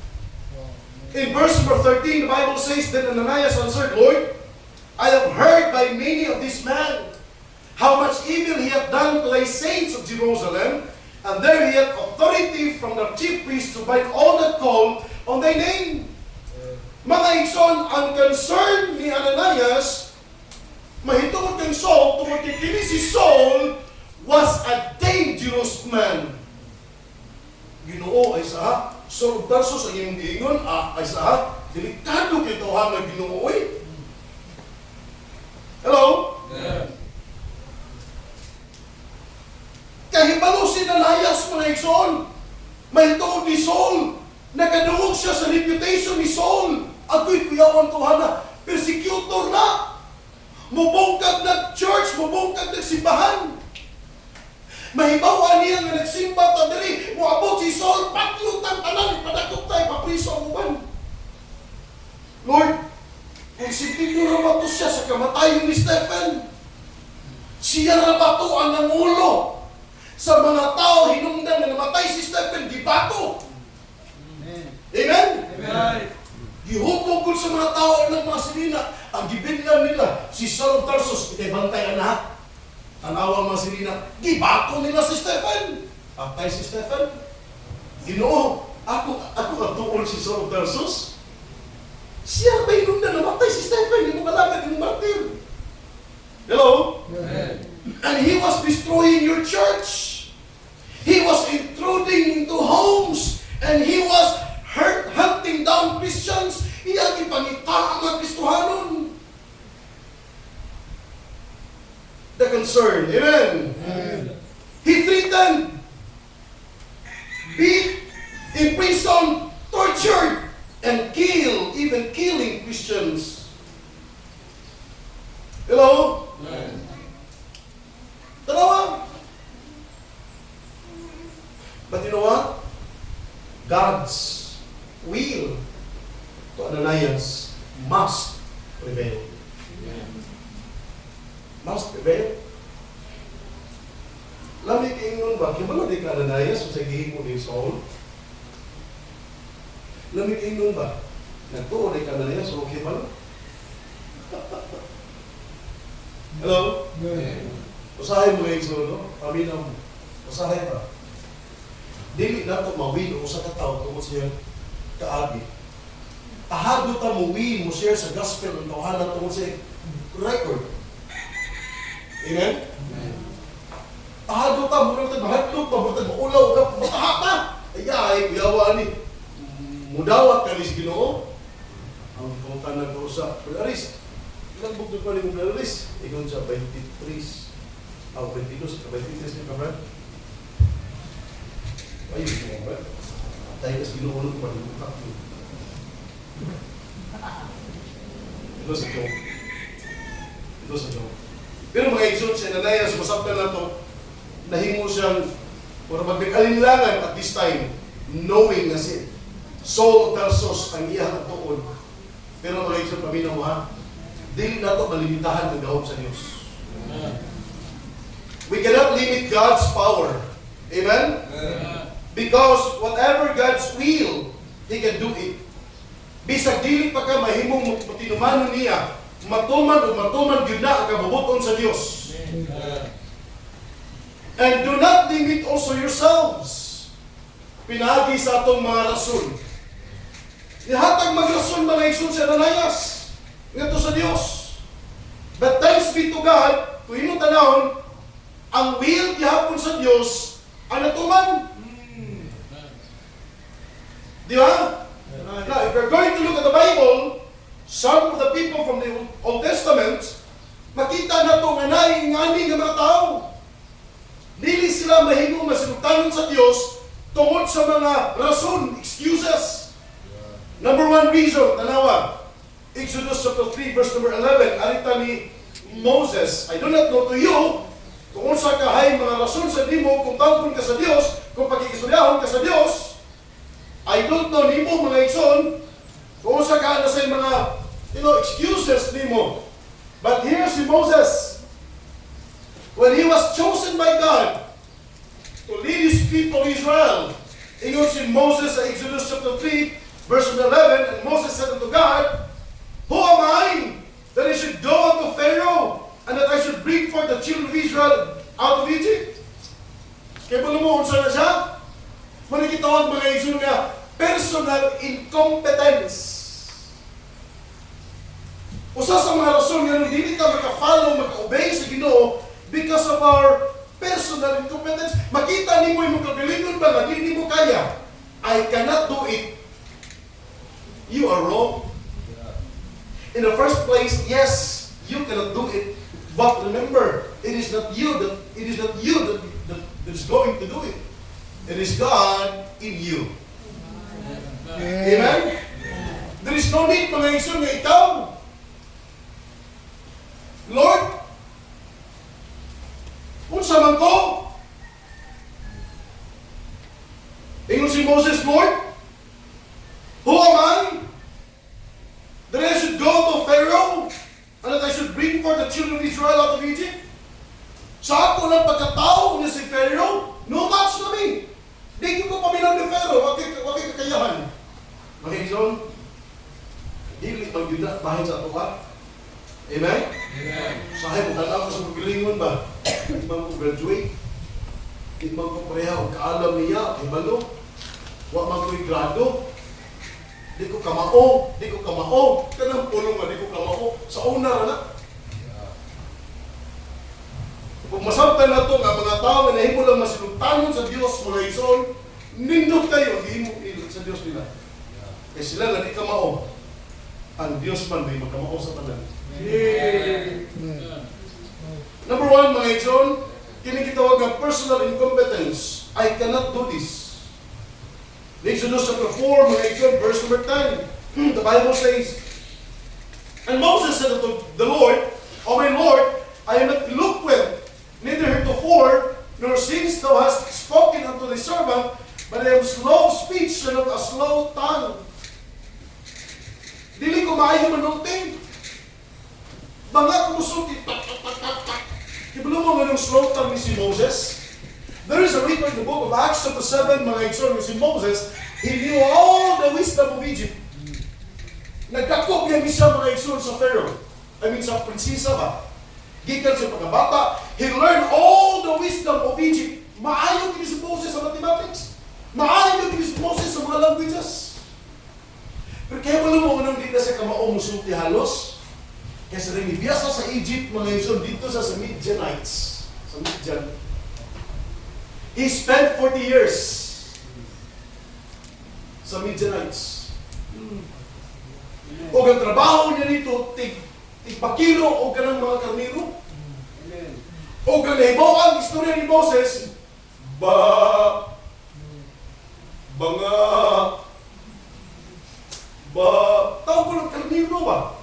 In verse number 13, the Bible says that Ananias answered, Lord, I have heard by many of this man how much evil he hath done to thy saints of Jerusalem, and there he hath authority from the chief priests to bind all that call on thy name. Mga igsoon, ang concern ni Ananias, mahitungod kang Saul, tungkol kini si Saul was a dangerous man. Ginoo ay sa Saul of Tarsus ang iyong giingon, ay sa delikado kay tawhan nga Ginoo oy. Hello? Kahibalo si Ananias mga igsoon, mahitungod ni Saul, nakadungog siya sa reputation ni Saul. Ako'y kuyawan tuhana, persecutor na. Mubungkag na church, mubungkag na simbahan. Mahibawan niya nga nagsimba ta diri, moabot si Saul, pakyutan tanan, padakot tayo, papriso ang uban. Lord, kung si Pedro rabato siya sa kamatayon ni Stephen, siya rabato ang nangulo sa mga tao hinungdan na namatay si Stephen, gibato. Amen? Amen. Gihupog ko sa mga tao ng mga silina, ang gibinlan nila, si Saul of Tarsus, ikay bantay anak. Tanawang mga silina, gibato nila si Stephen. Patay si Stephen. Ginoo, ako ang tuon si Saul of Tarsus. Siya ba yung namatay si Stephen, yung kalagad yung martir. Hello? Amen. And he was destroying your church. He was intruding into homes, and he was hunting down Christians. Iyang ipangita ang mga Kristohanon. The concern. Amen. Amen. He threatened, beat, imprisoned, tortured, and killed, even killing Christians. Hello? Amen. Tanawa. But you know what? God's will to Ananias must prevail. Must prevail. Lami kayo nun ba? Kaya di ka Ananias o sa gihimo ni Saul? Lami kayo nun ba? Nagtuo di ka Ananias o okay ba? Hello? Usahay mo kayo Saul, no? Paminaw mo. Usahay ba? Dili na ito mawin o sa katao tungkol siya kaabi. Ahado ta mawin mo share sa gospel ng tawanan tungkol siya record. Amen? Ahado ta mo rin mahatlog, maburtag maulaw ka, matahata. Ay, kuyawa ni. Mudawat ka ni si Ginoo. Ang punta na ko sa Pularis. Ilang bukod pa rin mo Pularis? Ikon siya 23. 22, 23 ni Kabran. Ayun mo ba? Tayo kasi ginuulog pa rin buka mo. Ito sa joke. Ito sa joke. Pero mga igsoon si Ananias, masabtan na ito, nahimo siyang, para magpag-alinlangan at this time, knowing na si Saul of Tarsus ang iyang tuon, Pero mga igsoon, paminaw mo ha, dili na ito malimitahan ng gahom sa Diyos. We cannot limit God's power. Amen? Because whatever God's will, He can do it. Bisag dili pa ka mahimong matinumanon niya, matuman o matuman yun na ang kabubuton sa Diyos. And do not limit also yourselves. Pinagi sa atong mga rason. Ihatag magrason mga igsoon sa Ananias ngadto sa Dios. But thanks be to God, kung imong tanawon, ang will gihapon sa Dios ang natuman. Di ba? Now, if you're going to look at the Bible, some of the people from the Old Testament, makita na ito nga naingani ng mga tao. Dili sila mahimong masinugtanon sa Dios tungod sa mga rason, excuses. Number one reason, tanawa, Exodus chapter 3, verse number 11, arita ni Moses, I do not know to you, kung unsa kahay mga rason sa nimo, kung tawgon ka sa Dios, kung pagkikisuryahon ka sa Dios, I don't know nimo mga igsoon, kung unsa ka na sa mga, excuses nimo. But here si Moses, when he was chosen by God to lead his people Israel, ingon si Moses sa Exodus chapter 3, verse 11, and Moses said unto God, who am I that I should go unto Pharaoh, and that I should bring forth the children of Israel out of Egypt? Kaya ba mo, unsa na siya? Manikitawag mga igsoon nga, personal incompetence. Usa sa mga rason nga hindi ka maka-follow, maka-obey sa Ginoo because of our personal incompetence. Makita nimo imong kagalingon ba nga dili mo kaya? I cannot do it. You are wrong. In the first place, yes, you cannot do it. But remember, it is not you that is going to do it. It is God in you. Amen? There is no need, mga igsoon, nga ikaw, Lord, unsa man ko? Ingon si Moses, Lord, who am I that I should go to Pharaoh and that I should bring forth the children of Israel out of Egypt? Sa ako lang pagkatao niya si Pharaoh, no match na me. Di ko paminaw ni Pharaoh, wakay kakayahan. Mga igsoon, dili mag-yuda bahin sa ato ka. Amen? Amen. Sahay mo tanaw ko sa paggalingon ba? Di man ko graduate. Di man ko pareha o kaalam niya, ibalo. Wa man ko'y grado. Di ko kamao. Kanang pulong nga, di ko kamao. Sa una na. Kung masabtan na ito nga mga tao na nahimo lang masinugtanon sa Diyos, mga igsoon, nindot kayo, himo sa Diyos nila. Kaya sila nga di kamao. Ang Diyos man di magkamao sa tanan. Number one, mga igsoon, kinikitawag ng personal incompetence. I cannot do this. Exodus chapter 4, mga igsoon, verse number 10. The Bible says, and Moses said unto the Lord, O my Lord, I am not eloquent, neither heretofore, nor since thou hast spoken unto thy servant, but I am slow of speech and of a slow tongue. Dili ko maayo manulting. Banga kumusulti. Kibalo mo nga ng slow tongue ni si Moses? There is a record in the book of Acts chapter 7, mga igsoon, si Moses, he knew all the wisdom of Egypt. Nagdakop niya siya mga igsoon sa Pharaoh. Sa prinsesa ba? Gikan sa pagkabata, he learned all the wisdom of Egypt. Maayo kini si Moses sa mathematics. Maayo kini si Moses sa mga languages. Pero kaya wala mo nang dito sa kamao musulti halos. Kasi rin ibiyasa sa Egypt, mga igsoon, dito sa Midianites. Sa Midian. He spent 40 years sa Midianites. O ang trabaho niya dito, tigpakilo o kanang mga karniro. O ang nahibaw ang istorya ni Moses, tawag ko ng karniro ba?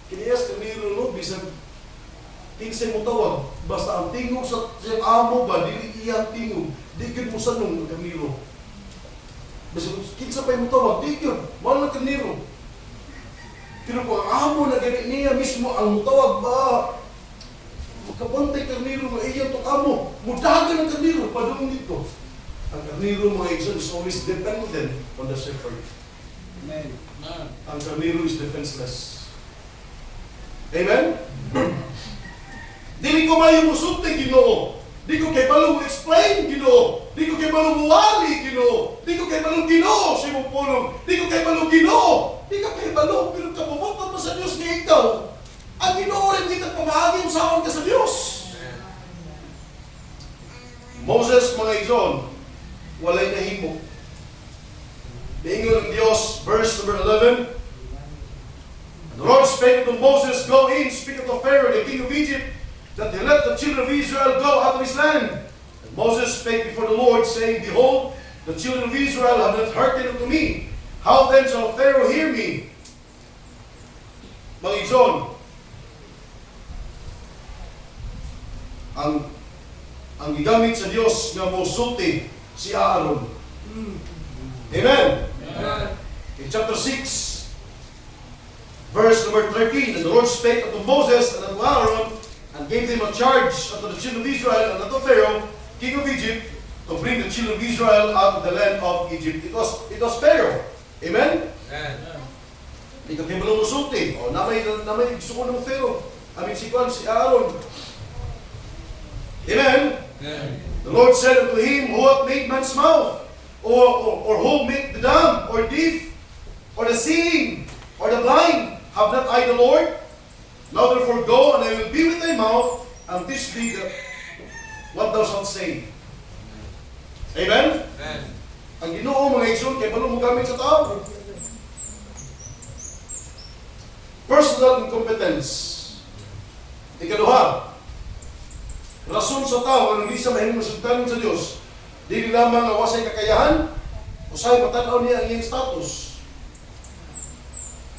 Kiniyas karniro no, bisag tinsay mo tawag, basta ang tingog sa siyang amo ba, dili iyang tingog, di yun mo sanong ng karniro. Basta kinsa pa yung tawag, di yun, mahal ng karniro. Pero kung ang amo na ganit niya mismo ang tawag ba, magkabantay karniro nga iya itong amo, mudagan ang karniro, padung dito. Ang karniro mga igsoon is always dependent on the shepherd. Amen. Ang karniro is defenseless. Amen? Dili ko mayo musulti, Ginoo. Di ko kay balong explain, Ginoo. Di ko kay balong muwali, Ginoo. Di ko kay balong Ginoo sa imong pulong. Di ko kay balong Ginoo. Di ka kay balong, pero kabubutot pa sa Diyos nga ikaw. Ang Ginoo rin kita pamahagi usawan ka sa Diyos. Moses, mga igsoon, walay nahimo. Niingon ng Diyos, verse number 11. And the Lord spake unto Moses, Go in, speak unto Pharaoh, the king of Egypt, that he let the children of Israel go out of his land. And Moses spake before the Lord, saying, Behold, the children of Israel have not hearkened unto me. How then shall Pharaoh hear me? Mga igsoon, ang gigamit sa Diyos nga mosulti si Aaron. Amen. In chapter 6, verse number 13, and the Lord spake unto Moses and unto Aaron, and gave them a charge unto the children of Israel and unto Pharaoh, king of Egypt, to bring the children of Israel out of the land of Egypt. It was Pharaoh. Amen? Ikaw kayo malong musulti. O, namay gusto ko ng Pharaoh. Amin si Aaron. Amen? The Lord said unto him, Who hath made man's mouth? Or who made the dumb, or deaf, or the seeing, or the blind? Have not I the Lord? Now therefore go, and I will be with thy mouth, and teach thee what thou shalt say. Amen? Ang Ginoo mga igsoon, kay balong mo gamit sa tao. Personal incompetence. Ikaduha, rason sa tao ang hindi siya mahimong masugtanon sa Diyos, di lamang nga wasay kakayahan, usay matanaw niya ang iyang status.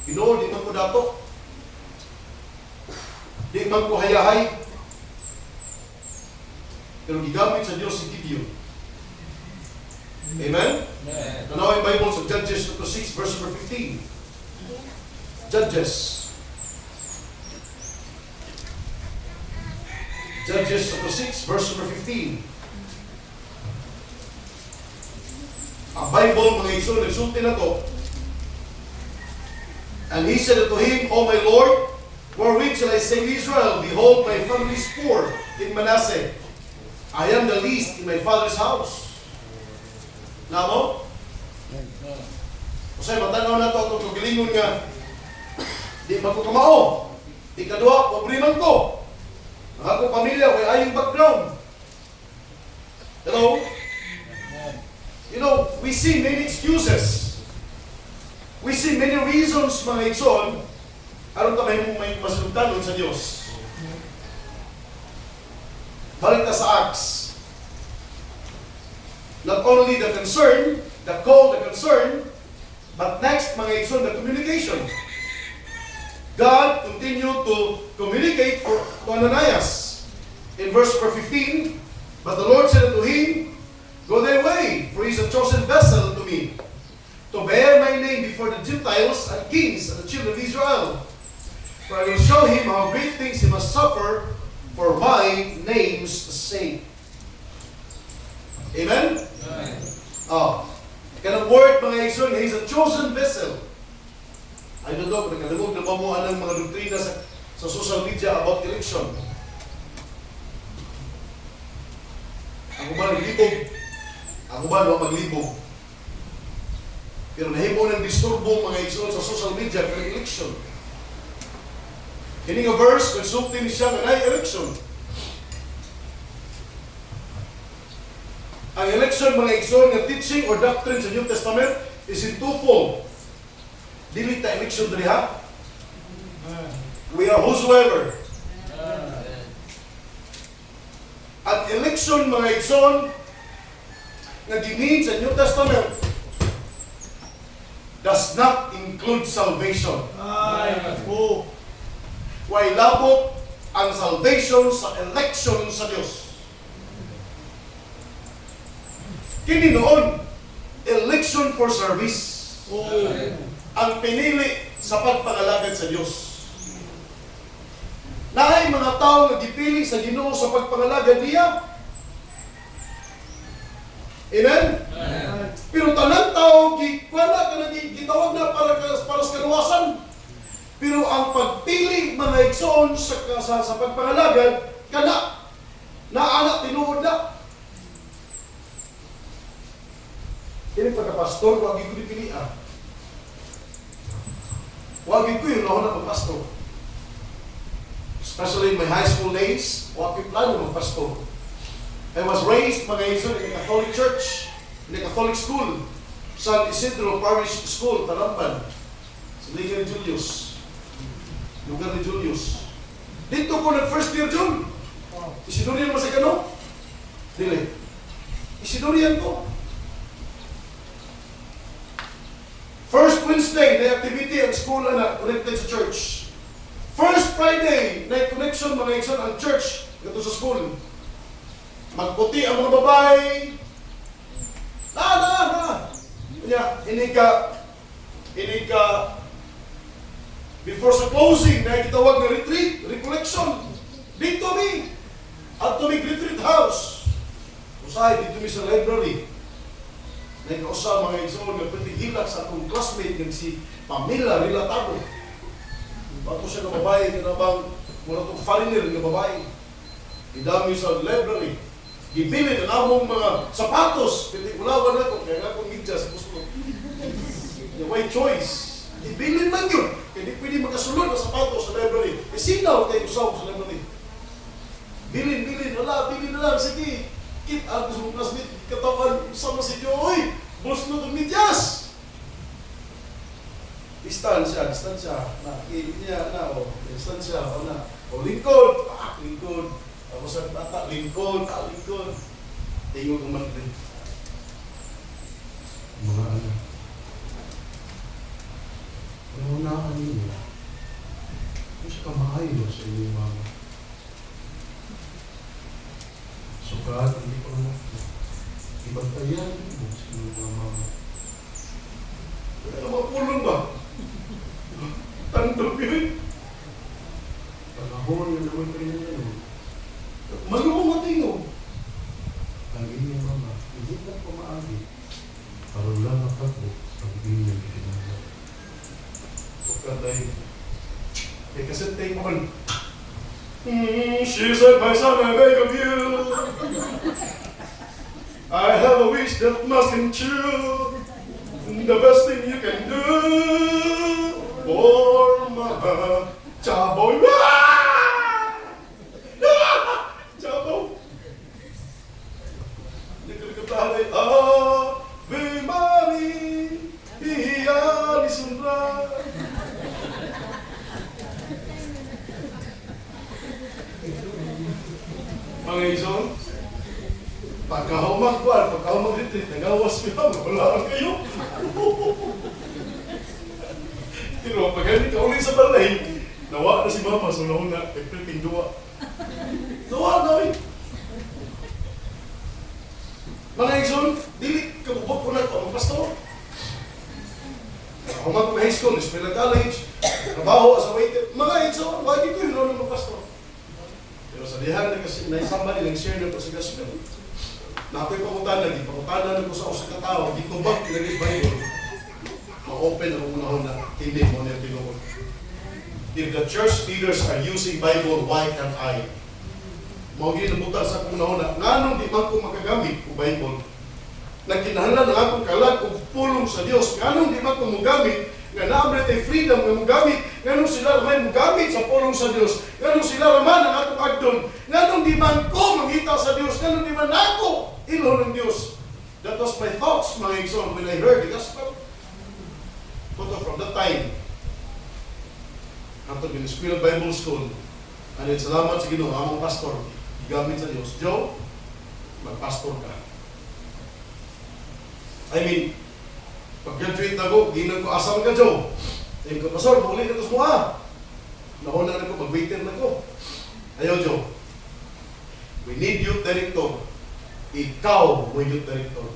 Ginoo, di man ko dato. Di man ko hayahay. Pero gigamit sa Diyos si Gideon. Amen? Tanaw ang Bible sa Judges 6, verse number 15. Judges. Judges 6, verse number 15. Ang Bible, mga igsoon, nagsulti na to. And he said unto him, O my Lord, wherewith shall I save Israel? Behold, my family is poor in Manasseh. I am the least in my father's house. Namo? Kasi matanaw na to itong kagilingon nga, di man ko kamao. Ikaduha, pobre man ko. Ang akong pamilya, may ayong background. Hello? You know, we see many excuses. We see many reasons, mga igsoon, aron ta may masultanon sa Diyos. Balik na sa Acts. Not only the concern, the call, the concern, but next, mga igsoon, the communication. God continued to communicate to Ananias. In verse 15, But the Lord said unto him, Go thy way, for he is a chosen vessel unto me, to bear my name before the Gentiles and kings and the children of Israel. For I will show him how great things he must suffer for my name's sake. Amen? Kanang word, mga igsoon, he is a chosen vessel. I don't know, kung nakalimog na pa mo anong mga doktrina sa social media about election. Ako ba naglibog? Ako ba no maglibog? Pero nahimo ng disturbo mga igsoon sa social media kung election. Kini nga verse, consulting siya nga na election. Ang election, mga igsoon, nga teaching or doctrine sa New Testament is in twofold. Dili ta election diri ha. We are whosoever. At election, mga igsoon, nga gimin sa New Testament does not include salvation. Way labot ang salvation sa election sa Diyos. Kini noon, election for service. Ang pinili sa pagpangalagad sa Dios. Naay mga tao nga gipili sa Ginoo sa pagpangalagad niya. Amen? Pero tanang tao gitawag na para sa kaluwasan. Pero ang pagpili mga igsoon sa pagpangalagad kana anak tinuod na. Ini pagka-pastor, wag ko dipilian. Wag ko yung nauna mag-pastor. Especially in my high school days, wag ko plano mag-pastor. I was raised, mga igsoon, in a Catholic church, in a Catholic school, San Isidro Parish School, Talamban, sa lugar ni Julius. Lugar ni Julius. Dito ko nag-first year, Jun. Isinurian mo sa kano? Dili. Isinurian ko. First Wednesday, na activity ang school na connected sa church. First Friday, na connection mga igsoon ang church dito sa school. Magputi ang mga babae. Ini ka before sa closing, na gitawag na retreat, recollection. Dito mi, at tumig retreat house. Usahay, dito mi sa library. Nagkausa mga igsoon nga pwede hilak sa akong classmate ng si Pamela Relatado. Bago siya na babae, kinabang mula itong foreigner na babae. Idami sa library. Gibili na namong mga sapatos. Pwede ulawan ako, kaya nga akong medyas. Yung white choice. Gibili man yun. Kaya di pwede makasulod na sapatos sa library. E sinaw kayo usaw sa library. Bilin, wala, bilin na lang, sige. Kit, ang gusto mong classmate, katawan, sama si Joy, boss na itong medyas. Distansya, lingkod, lingkod. Tapos ang tata, lingkod. Tingog ang magdin. Mga anak, naunahan ninyo kung siya kamaayos sa inyong mama. Sukat, hindi pa mo. Ibantayan mo sa inyong mga mama. Ano mapulong ba? Tandog yun. Pagkahon yung naman kayo na yun. Malumong matingog. Ang inyong mama, hindi na pamaagi. Parang lang ako ang inyong kinala. Pagkaday. Kasi take on. She said, my son, I beg of you. I have a wish that must come true. The best thing you can do for my chaboy. Chaboy. Likod-likod-tahay. Ave Maria, Iya Lisundra. Mga ison, pagkahumag retreat, nagawas mo lang, wala kayo. Pero pag hindi ka ulit sa balay, nawa na si mama, so nauna, nagpilping duwa. Nawa na eh. Mga ison, dili kabubot ko na ito, ang pastor. Humag ko high school, eskwela college, trabaho as a waiter. Mga ison, wagi ko yun ng pastor. Pero sa dihan na kasi naisamba nilang share na ito sa gospel. Na ako'y pangutanan ko sa usa ka tao, di ko ba pinagis Bible. Ma-open ang una-una, hindi mo na tinuod. If the church leaders are using Bible, why can't I? Mawagi na buta sa una-una, nganong di man ko makagamit o Bible? Nagkinahanglan ang akong kalag o pulong sa Dios, nganong di man ko magamit, nga naamre tayo freedom nga mogamit, nganong sila ramay mogamit sa pulong sa Dios, nganong sila raman ang atong agdon, nganong di man ko mangita sa Dios, nganong di man ako ilo ng Dios. That was my thoughts, mga igsoon, when I heard the gospel. But from that time, after in School Bible School, and it's salamat sa Ginoo, among pastor, gamit sa Dios. Joe, magpastor ka. I mean, pag-graduate na ko, ginag ko, asam ka, Joe. Sabi ko, Pastor, muli na ito semua. Nauna na ko, mag-waiter na ko. Ayaw, Joe. We need youth director. Ikaw mo youth director.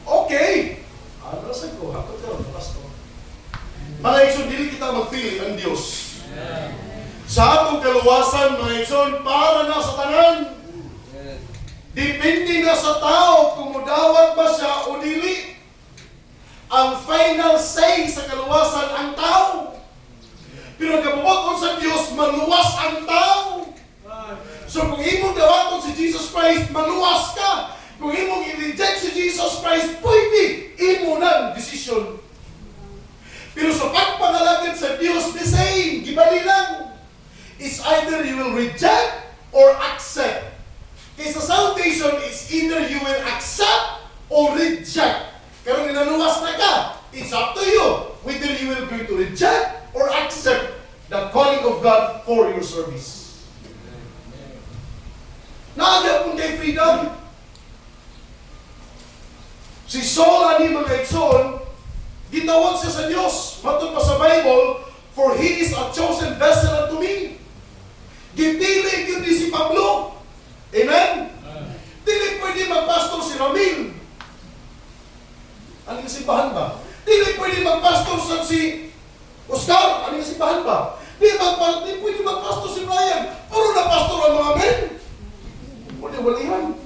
Okay! Ano sa ko? Hakot ka, Pastor. Mga igsoon, dili kita magpili ang Dios. Sa atong kaluwasan, mga igsoon, para na sa tanan. Depende na sa tao kung mudawat ba siya o dili. Ang final say sa kaluwasan ang tao. Pero kabubuton sa Diyos, maluwas ang tao. So kung imong dawaton si Jesus Christ, maluwas ka. Kung imong i-reject si Jesus Christ, pwede. Imo ng desisyon. Pero sa pagpangalagad sa Diyos, the same. Gibali lang. It's either you will reject or accept. Kaya sa salvation, it's either you will accept or reject. Kaya naluwas na ka, it's up to you whether you will going to reject or accept the calling of God for your service. Naagap kung kay freedom. Si Saul ani mga igsoon, gitawag siya sa Diyos. Matod pa sa Bible, for he is a chosen vessel unto me. Gipili yun si Pablo. Amen? Dili pwede magpastor si Ramil. Ano yung simbahan ba? Dili pwede magpastor sa si Oscar. Ano yung simbahan ba? Dili pwede magpastor si Brian. Puro na pastor ang mga men. Walihan.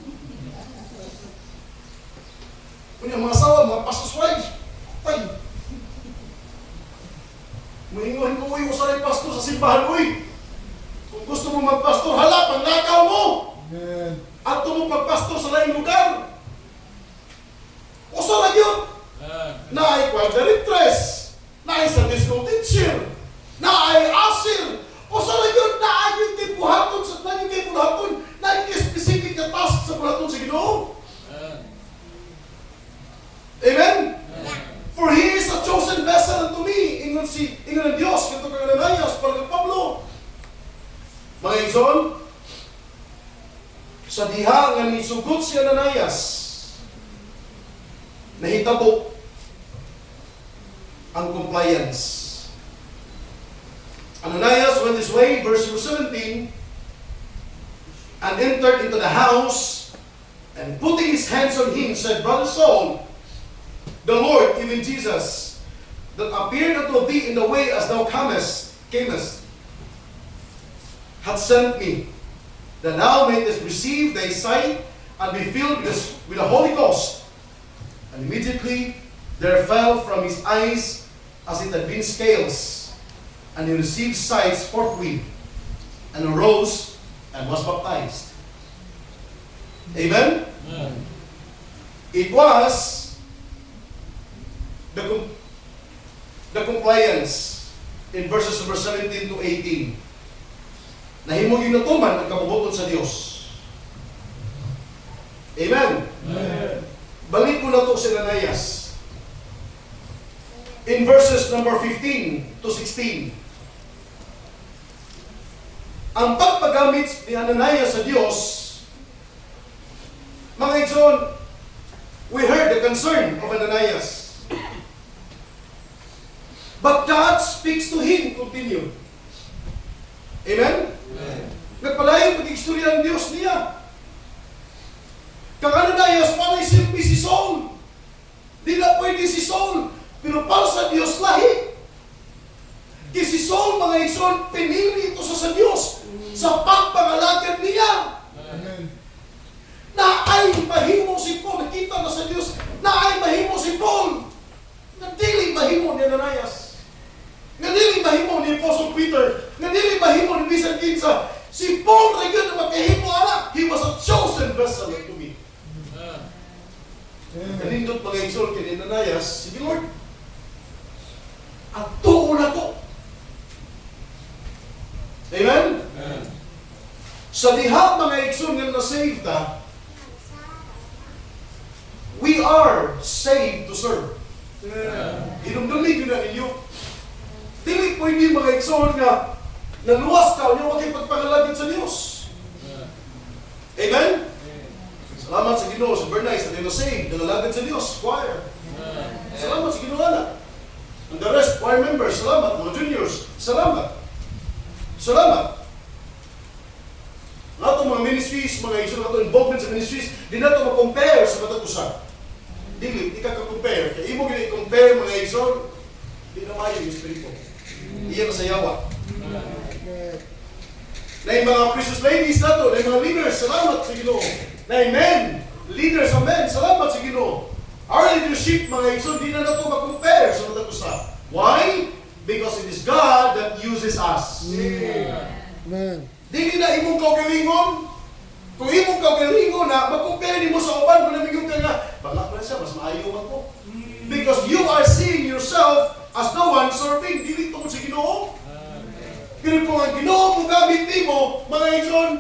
Punya mga asawa, mga pastor's wives. Tay. Maingon ko, uy, usaray pastor sa simbahan, uy. Kung gusto mo magpastor, hala, panglakaw mo. Amen. Ato mo magpastor sa laing lugar. Usaray yun. Na ay quadritres. Na ay Sunday school teacher. Na ay asir. Usaray yun, na ay yung tipuhaton sa naging tipuhaton. Na yung specific na task sa buhaton sa Ginoo. Amen? For he is a chosen vessel unto me. Ingon ang Diyos, kito kang Ananias, para kang Pablo. Mga igsoon, sa diha nga nisugot si Ananias, nahitabo ang compliance. Ananias went his way, verse 17, and entered into the house, and putting his hands on him, said, Brother Saul, the Lord, even Jesus, that appeared unto thee in the way as thou camest, hath sent me, that thou mayest receive thy sight, and be filled with the Holy Ghost. And immediately there fell from his eyes as it had been scales, and he received sight forthwith, and arose and was baptized. Amen? It was the compliance in verses number 17 to 18. Nahimog yung natuman ang kabubuton sa Diyos. Amen? Amen. Balik ko na ito si Ananias. In verses number 15 to 16. Ang pagpagamit ni Ananias sa Diyos, mga igsoon, we heard the concern of Ananias. But God speaks to him, continue. Amen? Nagpalayo pag-istorya ng Diyos niya. Kang Ananias, panay silbi si Saul. Di na pwede si Saul, pero para sa Diyos lahi. Kaya si Saul, mga igsoon, pinili ito sa Diyos sa pagpangalagad niya. Amen. Na ay mahimo si Paul, nakita na sa Diyos, na ay mahimo si Paul. Nadiling mahimo ni Ananias. Nadiling mahimo ni Apostle Peter. Nadiling mahimo ni Bisan Kinsa. Si Paul rin yun na magkahimo, anak. He was a chosen vessel to me. Kanindot mga igsoon kay Ananias, sige Lord, at tuon na to. Amen? Sa diha mga igsoon nga na-save ta, we are saved to serve. Hinumdumi yun na ninyo. Dili pwede mga igsoon nga naluwas ka, niya huwag kayo pagpangalagin sa Diyos. Amen? Salamat sa Ginoo, sa Bernice, na na-save, nalalagad sa Diyos, choir. Salamat sa Ginoo, anak. And the rest, choir members, salamat. Mga juniors, salamat. Salamat. Nga itong mga ministries, mga igsoon, nga itong involvement sa ministries, di na ito ma-compare sa matatusan. Dili, di ka ka-compare. Kaya imo gina i-compare mga igsoon. Di na maayo yung espiritu. Iya sa yawa. Na yung mga precious ladies na to, na yung mga leaders, salamat sa Ginoo. Na yung men, leaders of men, salamat sa Ginoo. Our leadership, mga igsoon, di na na ito mag-compare sa mga sa. Why? Because it is God that uses us. Amen. Di na imong kaugalingon. Kung imong kaugalingon na, mag-compare ni mo sa uban, kung namigong ka nga, bala pa siya, mas maayo man ko. Because you are seeing yourself as the one serving, dili tungkol sa Ginoo. Pero kung ang Ginoo mo gamit nimo, mga igsoon,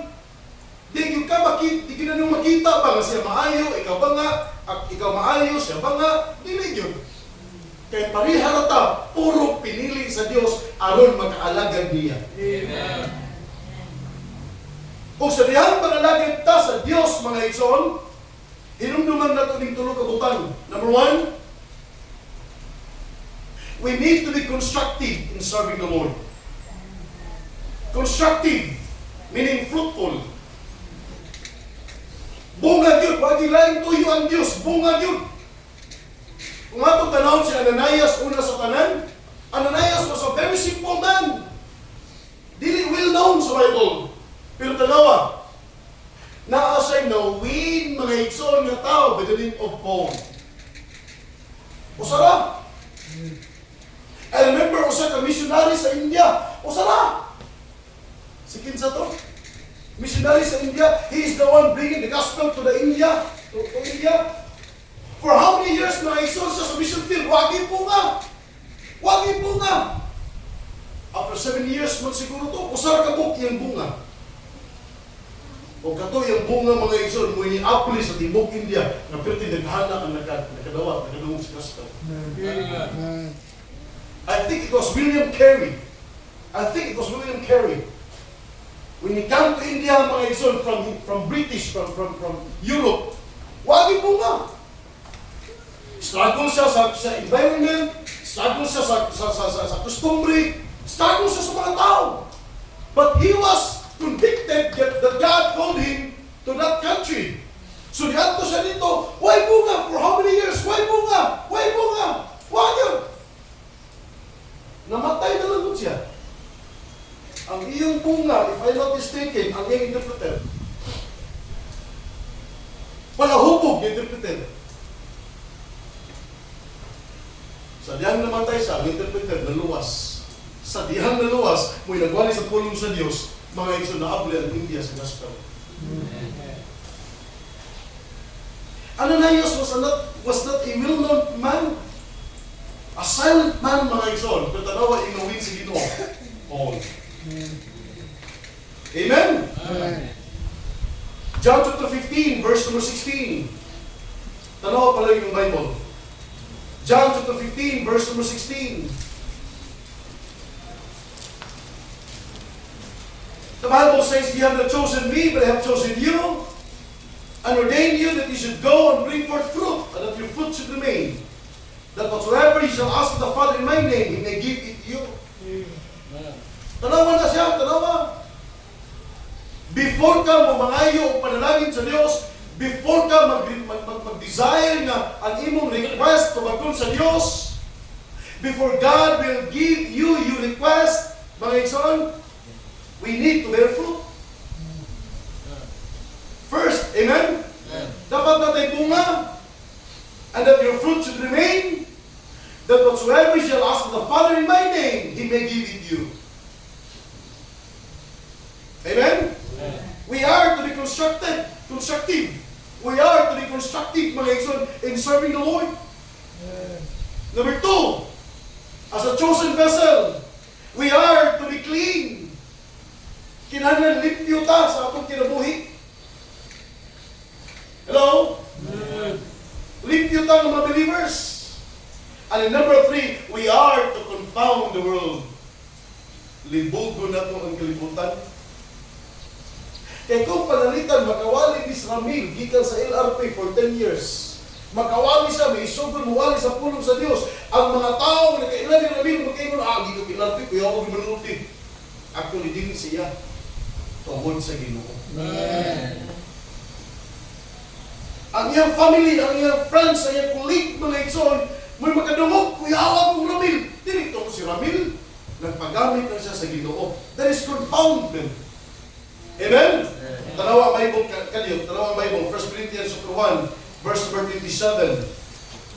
di ka na nung makita ba nga siya maayo, ikaw ba nga, ikaw maayo, siya ba nga, dili yun. Kaya pariharata, puro pinili sa Dios aron magkaalagad niya. Amen. Kung sa dihang pangalagad ta sa Dios, mga igsoon, hinumduman na ito ng tulog kabutan. Number one, we need to be constructive in serving the Lord. Constructive, meaning fruitful. Bungad yun, wag ilaing tuyo ang Diyos, bungad yun. Kung atong tanawin si Ananias una sa tanan, Ananias was a very simple man. Dili well known sa Bible. Pero tanawa, naa-assign na win mga igsoon nga tao by the name of Paul. Usara. I remember usa ka missionary sa India. Usara. Si kinsa to? Missionary sa India. He is the one bringing the gospel to the India. To India. For how many years mga igsoon siya sa mission field? Wagi po nga. Wagi po nga. After 7 years man siguro to, usara ka book yung bunga. O kato yung bunga mga igsoon mo ini-apply sa Tibok India na perti naghana ang nakadawat, nakadawag sa gospel. Amen. I think it was William Carey. When he came to India, mga igsoon, from British, from Europe, wagi po nga. Struggle siya sa environment, struggle siya sa customary, struggle siya sa mga tao. But he was convicted that God called him to that country. So diyanto siya dito, why bunga? For how many years? Why bunga? Why bunga? Why yun? Namatay na lang siya. Ang iyong bunga, if I'm not mistaken, ang iyong interpreter, palahubog yung interpreter. Sa diyang namatay siya, ang interpreter naluwas. Sa diyang naluwas, mo'y nagwali sa pulong sa Diyos, mga igsoon na abli ang India sa gospel. Ananias was not a well-known man. A silent man, mga igsoon. Pero tanawa, inawin si Ginoo. Paul. Amen? Amen. John chapter 15, verse number 16. Tanawa pala yung Bible. John chapter 15, verse number 16. The Bible says, "You have not chosen me, but I have chosen you, and ordained you that you should go and bring forth fruit, and that your fruit should remain. That whatsoever you shall ask the Father in my name, He may give it to you." Tanawa na siya, tanawa. Before ka mamangayo o panalangin sa Diyos, before ka mag-desire na ang imong request tumagon sa Diyos, before God will give you your request, mga igsoon, we need to bear fruit. First, amen? Dapat natin bunga, and that your fruit should remain, that whatsoever you shall ask of the Father in my name, He may give it you. Amen? We are to be constructive. We are to be constructive, mga igsoon, in serving the Lord. Number 2, as a chosen vessel, we are to be clean. Kinahanglan limpyo ta sa atong kinabuhi. Hello? Limpyo ta ng mga believers. And in number 3, we are to confound the world. Libugo na ito ang kalibutan. Kaya kung panalitan, makawali ni Ramil, gikan sa LRP for 10 years. Makawali siya, may isugod, mawali sa pulong sa Diyos. Ang mga tao na kailan ni Ramil, magkaingon, gikan LRP, kuya ako gimanulti. Actually, din siya. Tungkol sa Ginoo. Amen. Ang iyang family, ang iyang friends, ang iyang colleague, mga igsoon, may makadungog, kuya ako Ramil. Dili Nagpagamit na siya sa Ginoo. That is confoundment. Amen? Tanawa ang Bible kanyo, tanawa ang Bible, 1 Corinthians chapter 1, verse number 27.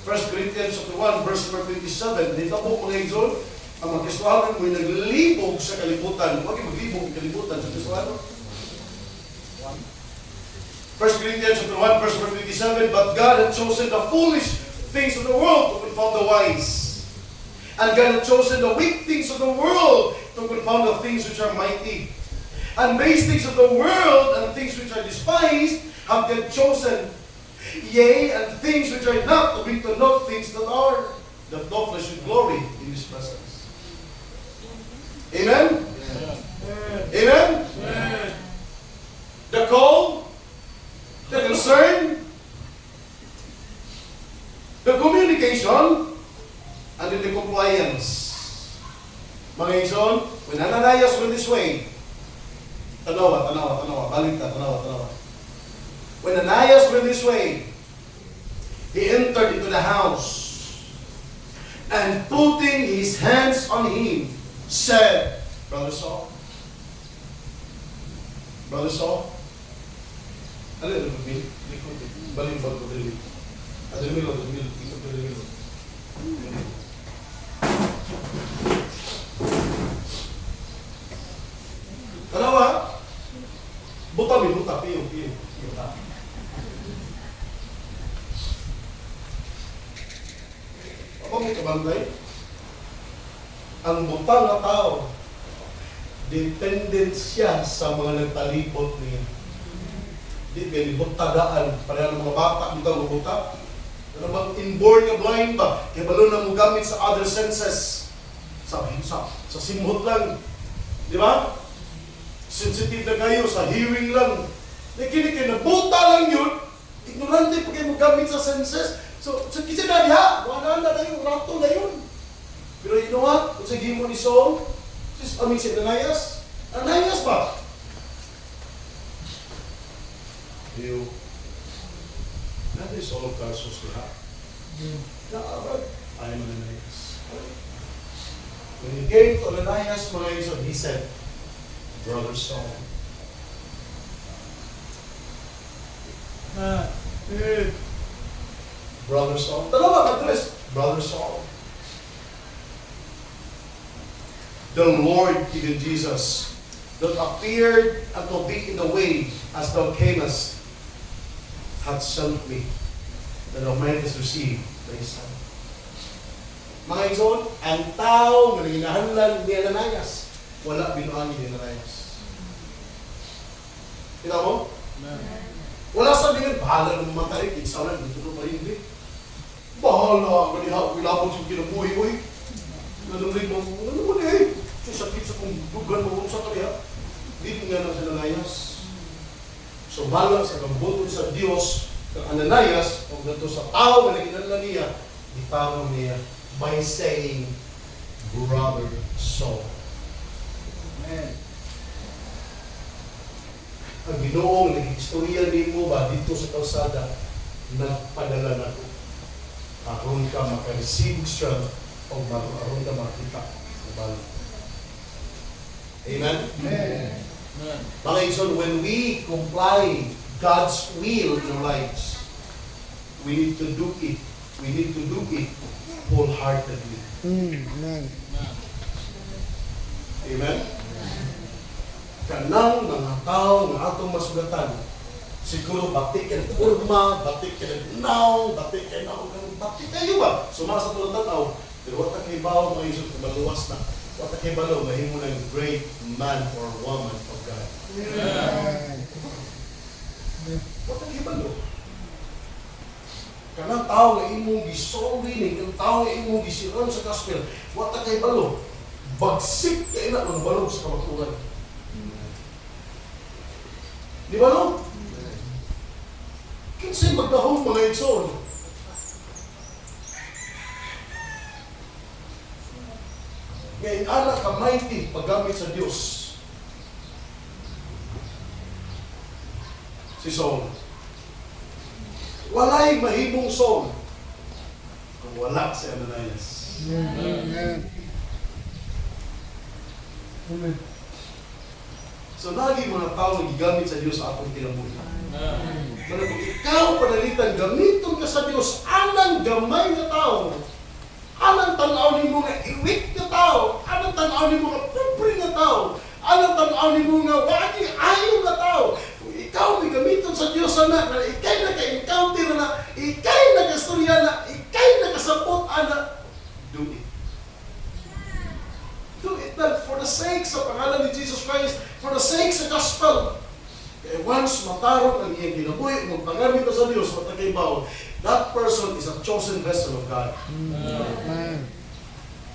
1 Corinthians chapter 1, verse number 27. Dito po mga igsoon, ang mga Kristohanon mo'y naglibog sa kalibutan. Huwag yung maglibog ang kalibutan sa Kristohanon. 1 Corinthians chapter 1, verse number 27. But God had chosen the foolish things of the world to confound the wise. And God had chosen the weak things of the world to confound the things which are mighty. And base things of the world and things which are despised have God chosen. Yea, and things which are not, to bring to naught things that are, that no flesh should glory in His presence. Amen? Amen? The call, the concern, the communication, and then the compliance. Mga igsoon, when Ananias went this way, tanawa, balik ka, tanawa. When Ananias went this way, he entered into the house, and putting his hands on him, said, Brother Saul, ano yun, balik ba ko dili? Ademilo. Tanawa, buta, piyo. Apa mo kabantay? Ang butang na tao, dependent siya sa mga nagtalipot niya. Di ba, butagaan, pareha ng mga bata, dito ang buta. Ano bang inborn nga blind ba? Kaya balo na mo gamit sa other senses. Sa simhot lang. Di ba? Sensitive na kayo, sa hearing lang. Nakinig kayo, nabuta lang yun. Ignorante pa kayo magamit sa senses. So kasi na diha, wala na yung rato na yun. Pero you know what? Kung sa gimo ni Saul, si Ananias ba? You, that is all Tarsus diha. Naabag, I am Ananias. When he came to Ananias, mga igsoon, he said, Brother Saul. Brother Saul. Dalawa, address. Brother Saul. The Lord, even Jesus, that appeared unto thee in the way as thou camest, hath sent me, that thou mightest receive thy son. Mga igsoon, ang tao na ginahanlan ni Ananias, wala binuang ni Ananias. Kita mo? Wala sabihin, bahala ng matay, kinsa na, dito na hindi. Bahala, maniha, wilabot sa kinabuhi mo eh. Nanumlig mo, ano mo eh? Sakit sa kong dugan mo sa kaliha. Dito nga na sa Ananias. So, bahala sa kambuto sa Diyos, ng Ananias, o ganito sa tao na naginanlan niya, itawag niya by saying, Brother Saul. Amen. Ang Ginoong nag-istorya din mo ba dito sa kalsada, nagpadala na ko. Aron ka maka-receive strength o aron ka makita. Amen? Amen. Mga igsoon, when we comply God's will in our lives, we need to do it. We need to do it wholeheartedly. Amen. Amen? Kanang mga tao nga atong masugatan, siguro batik ka ng kurma, batik ka ng naw, batik kayo ba? Sumasa tulad tanaw, pero wata kay bawo mga isot maluwas na. Wata kay balo, mahimo ng great man or woman of God. Amen. Wata kay balo. Kanang tao nga imong gisolving, kanang tao nga imong gisiran sa gospel, wata kay balo. Bagsik kay na ng balog sa kamaturan. Di ba no? Kinsay magdahong mga igsoon. Ngayon, anak ka mighty paggamit sa Diyos. Si Saul. Walay mahimong Saul kung wala si Ananias. Amen. Amen. So, lagi mga tao nagigamit sa Diyos sa atong kinabuhi. Pero kung ikaw panalitan, gamiton ka sa Diyos, anang gamay na tao, anang tanaw ni mo nga iwit na tao, anang tanaw ni mo nga pobre na tao, anang tanaw ni mo nga wagi ayaw na tao. Kung ikaw may gamiton sa Diyos na ikay naka-encounter na, ikay naka-storya na, ikay nakasapot na, do it. Do it na for the sake sa pangalan ni Jesus Christ, for the sake sa gospel. Kaya once matarong ang iyang kinabuhi, magpangamit ka sa Diyos, matagaybaw, that person is a chosen vessel of God. Amen.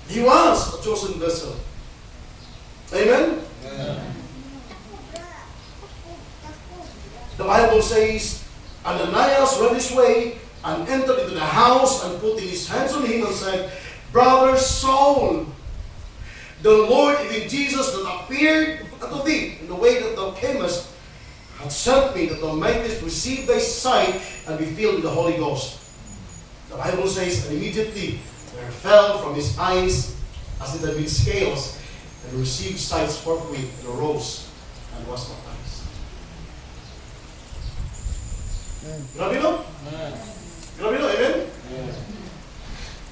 He was a chosen vessel. Amen? The Bible says, Ananias went his way and entered into the house and putting his hands on him and said, Brother Saul, the Lord, even Jesus, that appeared unto thee in the way that thou camest, hath sent me that thou mightest receive thy sight and be filled with the Holy Ghost. The Bible says, and immediately there fell from his eyes as it had been scales, and received sight forthwith, and arose and was baptized. Grabe no? Grabe no? Amen?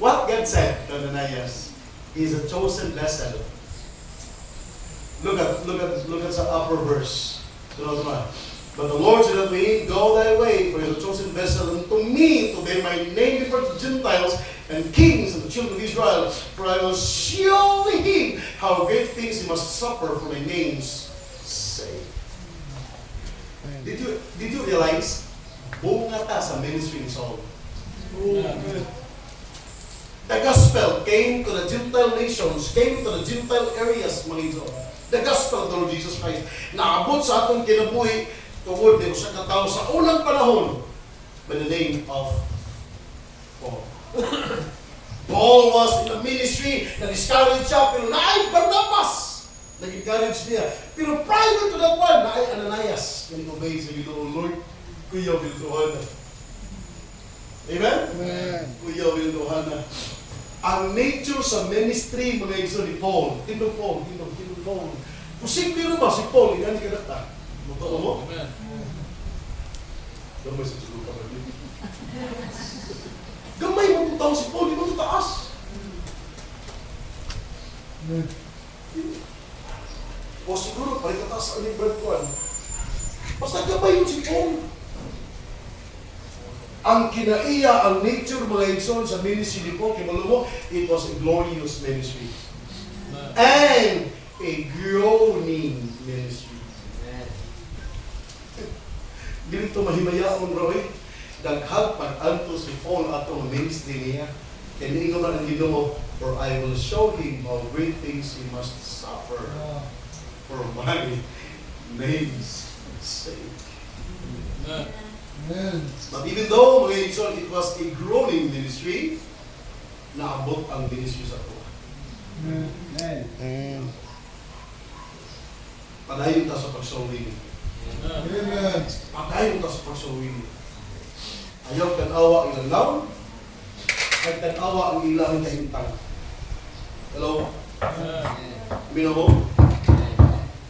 What God said to Ananias is a chosen vessel. Look at sa upper verse. But the Lord said unto him, Go thy way, for he is a chosen vessel unto me to bear my name before the Gentiles and kings and the children of Israel. For I will show him how great things he must suffer for my name's sake. Did you realize? Bunga ta sa ministry ni Saul. The gospel came to the Gentile nations, came to the Gentile areas, mga ito. The gospel of the Lord Jesus Christ. Naabot sa atong kinabuhi, tungod din sa katao sa unang panahon by the name of Paul. Paul was in the ministry, na-discourage siya, pero naay Barnabas. Nag-encourage niya. Pero prior to that one, naay Ananias. Nag-obey sa Ginoo, Lord, kuya Bildohana. Amen? Amen. Kuya Bildohana. Ang nature sa ministry, mga igso ni Paul, tindong Paul. Posible rin ba si Paul, yan ka nata? Mutao mo? Amen. Gamay sa tulo ka ba? Gamay mo itong tao si Paul, di mo ito taas. O siguro, paling kataas ang librad ko. Basta gamay yun si Paul. Ang kinaiya, ang nature mga igsoon sa ministry ni Paul, kimalo mo, it was a glorious ministry. And a groaning ministry. Dito mahimayaon, Roy. Daghag pag-anto si Paul atong ministry niya. Kaniingon man ang Ginoo, for I will show him how great things he must suffer for my name's sake. Amen. But even though, mga igsoon, it was a groaning ministry, naabot ang ministry sa Tuhan. Amen. Padayon ta sa pagsuwing. Amen. Padayon ta sa pagsuwing. Ayaw tanawa ilang laon, ay tanawa ang ilang kahintang. Hello? Bino mo?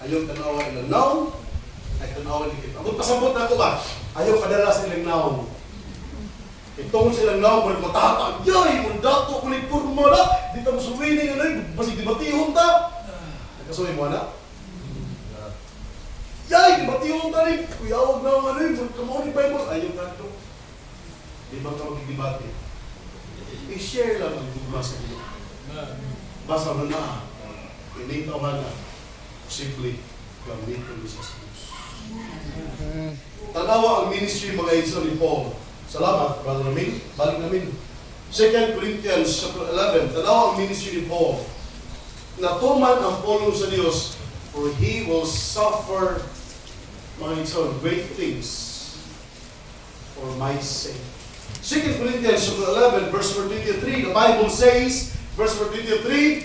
Ayaw tanawa ilang laon, ay tanawa ni kita. Abot pasabot na ako ba? Ayaw padala sa ilang laon. Itong silang laon, matatag, yay, mandato ko ni Purma na, di ta masuwining ano, basig di batihon ta. Nagkasuwi mo na? Yay, di batihon ta rin, kuyawag na ang ano, kamao ni Bible, ayaw ka ito. Di ba ka magdibate? I-share lang ang dugma sa iyo. Basta mo na, initaw na, posible, gamitin mo sa Diyos. Tanawa ang ministry mga igsoon ni Paul. Salamat, Brother Ramin. Balik namin. 2 Corinthians chapter 11. Tanawa ang ministry ni Paul. Natuman ang pulong sa Diyos, for He will suffer, mga igsoon, great things for my sake. 2 Corinthians chapter 11, verse 23, the Bible says, verse 23,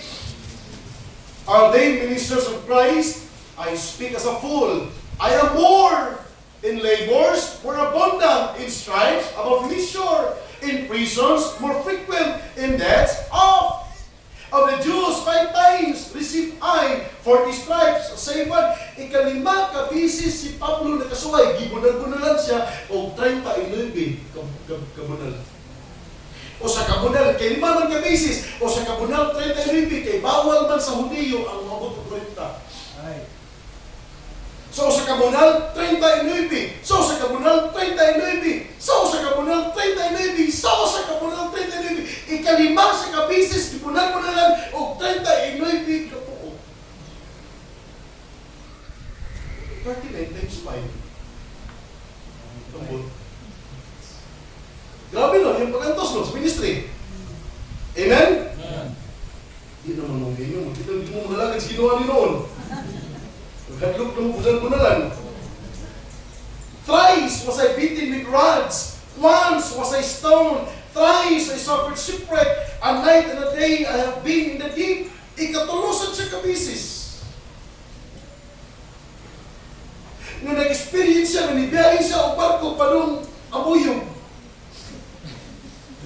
are they ministers of Christ? I speak as a fool. I am more in labors, more abundant in stripes, above measure, in prisons, more frequent in deaths. Of the Jews 5 times received I 40 stripes, same one. Ikalima ka bisis si Pablo nakasuway, gibunan-bunalan siya, o 39 kabunal. O sa kabunal, kay lima man ka bisis, o sa kabunal 39, kay bawal man sa Hudiyo ang mabot o 30. So sa kabunal, 39. So sa kabunal, 39. So sa kabunal, 39. So sa kabunal, 39. Ikalima sa kabisis, gibunan mo na lang, o 39 kapuo. 39 times 5. Tumbol. Grabe no, yung pagantos no, sa ministry. Amen? Hindi naman mong ganyan. Hindi mo magalagad sa ginawa ni noon. Naghaglog na mo, budan-budalan. Thrice was I beaten with rods. Once was I stoned. Thrice I suffered shipwreck. A night and a day I have been in the deep. Ikatulusan siya kabisis. Nung nag-experience siya, nanibiyahin siya o barko pa nung abuyog.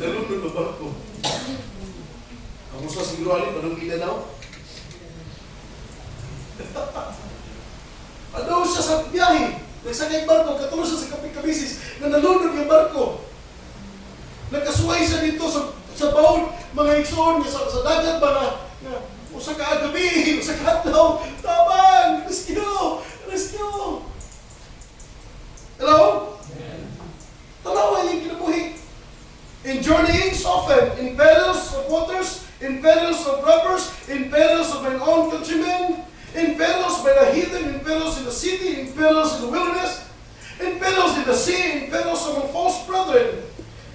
Nalunod na barko. Ang usa siguro alin, pa nung Mindanao. Ano siya sa biyahe? Nagsakay barko, katulog siya sa kabisis na nalunod yung barko. Nagkasuway siya dito sa baon, mga iksoon, sa dagat ba na usa ka gabi, usa ka adlaw, tabang, rescue, rescue. Hello? Tanawa yung kinabuhi. In journeyings often, in perils of waters, in perils of robbers, in perils of mine own countrymen, in perils by the heathen, in perils in the city, in perils in the wilderness, in perils in the sea, in perils among false brethren,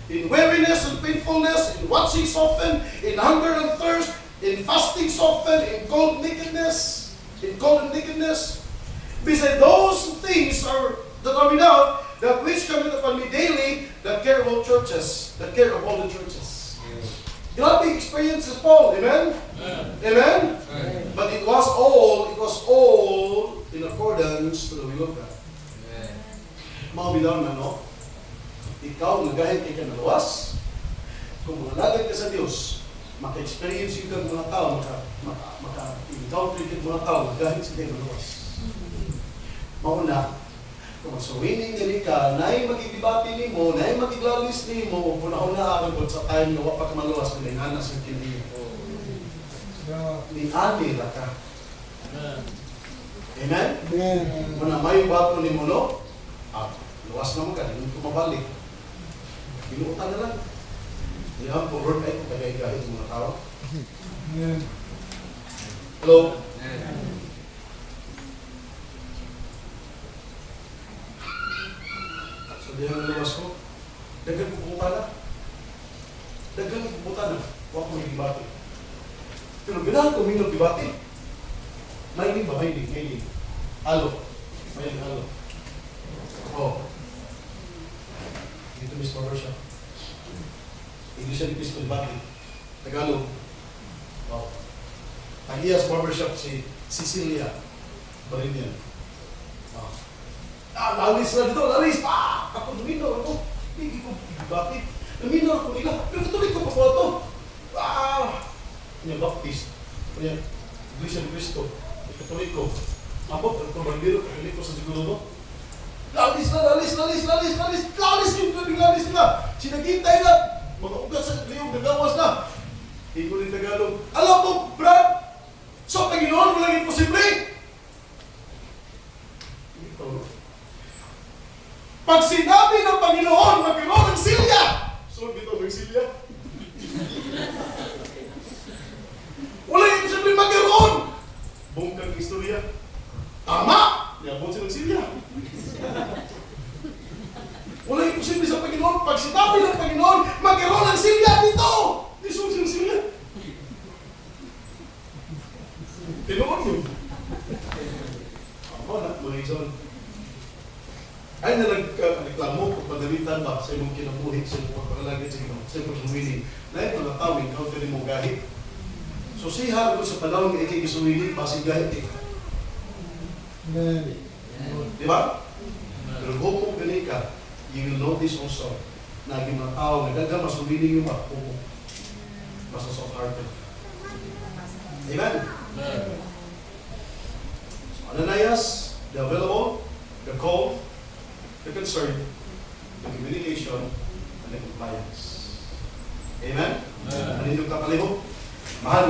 in weariness and painfulness, in watchings often, in hunger and thirst, in fastings often, in cold nakedness, beside those things that are without, that which cometh upon me daily, that care of all churches, that care of all the churches. Grabe experiences, Paul. Amen? Amen? But it was all in accordance to the will of God. Mga bilang na, no? Ikaw, nagahit kay ka naluwas. Kung manalagad ka sa Diyos, maka-experience yung kang mga tao, maka-encounter yung mga tao, nagahit sa kay naluwas. Mauna, kung magsawining nili ka, na'y magigibati ni mo, na'y magiglalis ni mo, una-una aragod sa time na wapak maluwas, kung inanas yung kiniyo. Ni Ani ka. Amen? Muna may bato ni mo, no? Luwas naman ka, hindi ko mabalik. Binuutan na lang. Yan po, Lord, ay kagay-gay sa mga tao. Hello? So, diyan ang luwas ko. Dagan ko pumunta na. Dagan ko pumunta na. Huwag mo higibati. Pero binahan ko minong higibati. Mahilig ba? Mahilig. Alo. Mahilig alo. Oh. Dito Miss Barbershop. English and English higibati. Tagalog. Oh. Tahiyas Barbershop si Cecilia Barinian. Oh. Lalis na dito, lalis! Ako luminaw ako. Hindi ko bakit. Luminaw ako nila. Pero katuloy ko pa po ito. Kanya Baptist. Kanya Iglesia de Cristo. Katuloy ko. Mabot, ang kumandiro, katuloy ko sa siguro. Lalis na, lalis yung labing lalis nila. Sinagintay na. Mga ugat sa liyong nagawas na. Hindi ko rin Tagalog. Alam mo, Brad, sa Panginoon, walang imposible. Pag sinabi ng Panginoon, magkaroon ng silya. So, dito, may silya. Wala yung imposible magkaroon. Bungkang istorya. Tama! Niabot silang silya. Wala yung imposible sa Panginoon. Pag sinabi ng Panginoon, magkaroon ng silya dito. Dito silang silya. Tinoon yun. Ako na, mga ison. Ay na nagreklamo kung padalitan ba sa imong kinabuhi sa imong pagkakalagay sa imong sa imong sumiling. Na ito na tao, encounter ni mong gahit. So siya ko sa panahon ng ikikisumiling, basig gahit eh. Di ba? Pero kung gani ka, you will notice also na yung mga tao, nagdaga masumiling yung mga kuko. Basta soft-hearted. Amen? Ananias, the available, the call, the concern, the communication, and the compliance. Amen? Amen. Manindog ka kalihog. Mahal